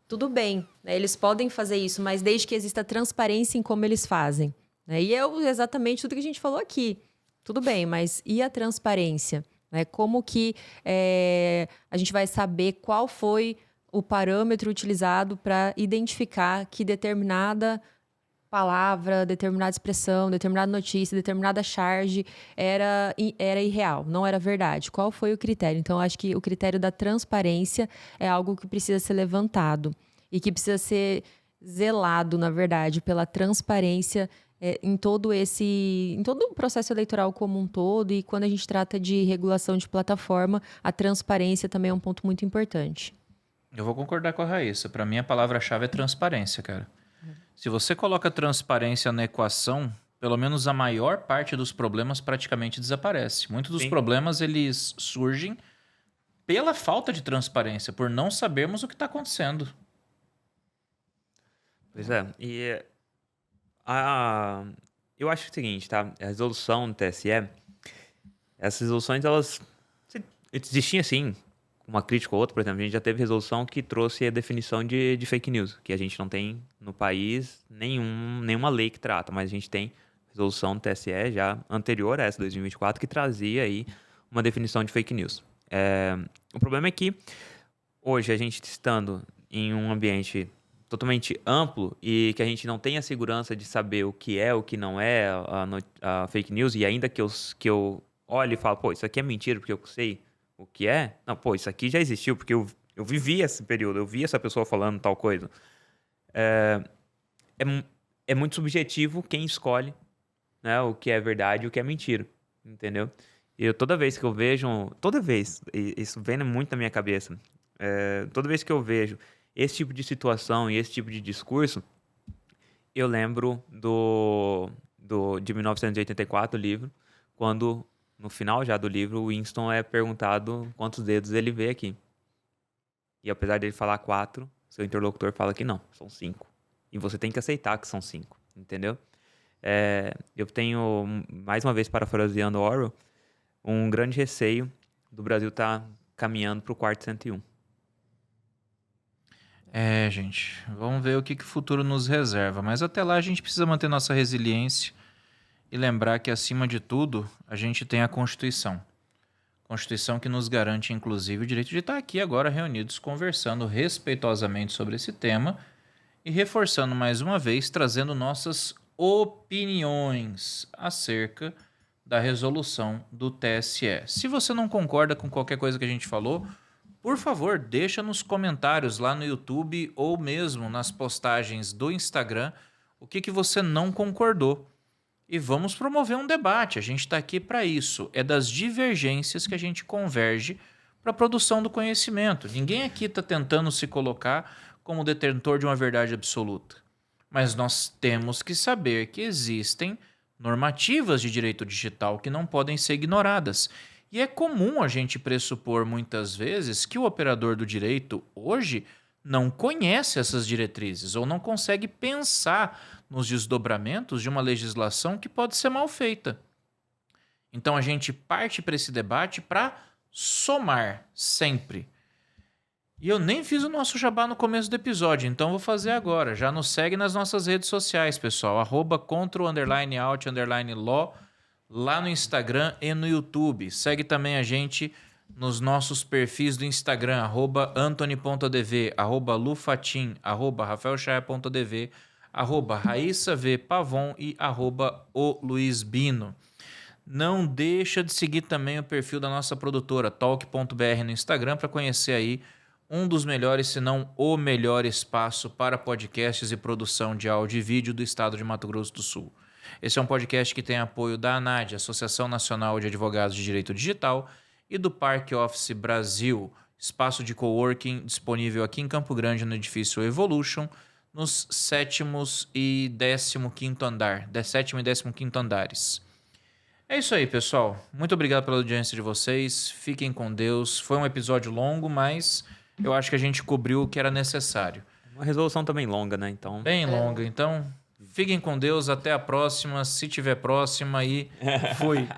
tudo bem, né? Eles podem fazer isso, mas desde que exista transparência em como eles fazem. Né? E exatamente tudo que a gente falou aqui. Tudo bem, mas e a transparência? Né? Como que a gente vai saber qual foi o parâmetro utilizado para identificar que determinada palavra, determinada expressão, determinada notícia, determinada charge era irreal, não era verdade? Qual foi o critério? Então, eu acho que o critério da transparência é algo que precisa ser levantado e que precisa ser zelado, na verdade, pela transparência em todo o processo eleitoral como um todo. E quando a gente trata de regulação de plataforma, a transparência também é um ponto muito importante. Eu vou concordar com a Raíssa. Para mim, a palavra-chave é transparência, cara. Se você coloca transparência na equação, pelo menos a maior parte dos problemas praticamente desaparece. Muitos dos problemas, eles surgem pela falta de transparência, por não sabermos o que está acontecendo. Pois é. E eu acho o seguinte, tá? A resolução do TSE, essas resoluções, elas existiam assim, uma crítica ou outra. Por exemplo, a gente já teve resolução que trouxe a definição de fake news, que a gente não tem no país nenhuma lei que trata, mas a gente tem resolução do TSE já anterior a essa 2024 que trazia aí uma definição de fake news. O problema é que hoje a gente estando em um ambiente totalmente amplo e que a gente não tem a segurança de saber o que é, o que não é a fake news, e ainda que eu olhe e falo, pô, isso aqui é mentira porque eu sei o que é? Não, pô, isso aqui já existiu, porque eu vivi esse período, eu vi essa pessoa falando tal coisa. É muito subjetivo quem escolhe, né, o que é verdade e o que é mentira, entendeu? E toda vez que eu vejo, isso vem muito na minha cabeça, toda vez que eu vejo esse tipo de situação e esse tipo de discurso, eu lembro de 1984, o livro, quando no final já do livro, o Winston é perguntado quantos dedos ele vê aqui. E apesar dele falar 4, seu interlocutor fala que não, são 5. E você tem que aceitar que são 5, entendeu? Eu tenho, mais uma vez parafraseando Orwell, um grande receio do Brasil estar caminhando para o quarto 101. Gente, vamos ver o que o futuro nos reserva. Mas até lá a gente precisa manter nossa resiliência e lembrar que, acima de tudo, a gente tem a Constituição. Constituição que nos garante, inclusive, o direito de estar aqui agora reunidos, conversando respeitosamente sobre esse tema e reforçando mais uma vez, trazendo nossas opiniões acerca da resolução do TSE. Se você não concorda com qualquer coisa que a gente falou, por favor, deixa nos comentários lá no YouTube ou mesmo nas postagens do Instagram o que você não concordou. E vamos promover um debate. A gente está aqui para isso. É das divergências que a gente converge para a produção do conhecimento. Ninguém aqui está tentando se colocar como detentor de uma verdade absoluta. Mas nós temos que saber que existem normativas de direito digital que não podem ser ignoradas. E é comum a gente pressupor muitas vezes que o operador do direito hoje não conhece essas diretrizes ou não consegue pensar nos desdobramentos de uma legislação que pode ser mal feita. Então a gente parte para esse debate para somar sempre. E eu nem fiz o nosso jabá no começo do episódio, então vou fazer agora. Já nos segue nas nossas redes sociais, pessoal. @contro_out_law lá no Instagram e no YouTube. Segue também a gente nos nossos perfis do Instagram, @antony.dv, @lufatim, @rafaelchaia.dv, @raissavpavon e @oluizbino. Não deixa de seguir também o perfil da nossa produtora, talk.br no Instagram, para conhecer aí um dos melhores, se não o melhor espaço para podcasts e produção de áudio e vídeo do estado de Mato Grosso do Sul. Esse é um podcast que tem apoio da ANAD, Associação Nacional de Advogados de Direito Digital, e do Park Office Brasil, espaço de coworking disponível aqui em Campo Grande, no edifício Evolution, nos 7º e 15º andar, 7º e 15º andares. É isso aí, pessoal. Muito obrigado pela audiência de vocês. Fiquem com Deus. Foi um episódio longo, mas eu acho que a gente cobriu o que era necessário. Uma resolução também longa, né? Então, Bem longa. Então, fiquem com Deus. Até a próxima. Se tiver próxima, e fui.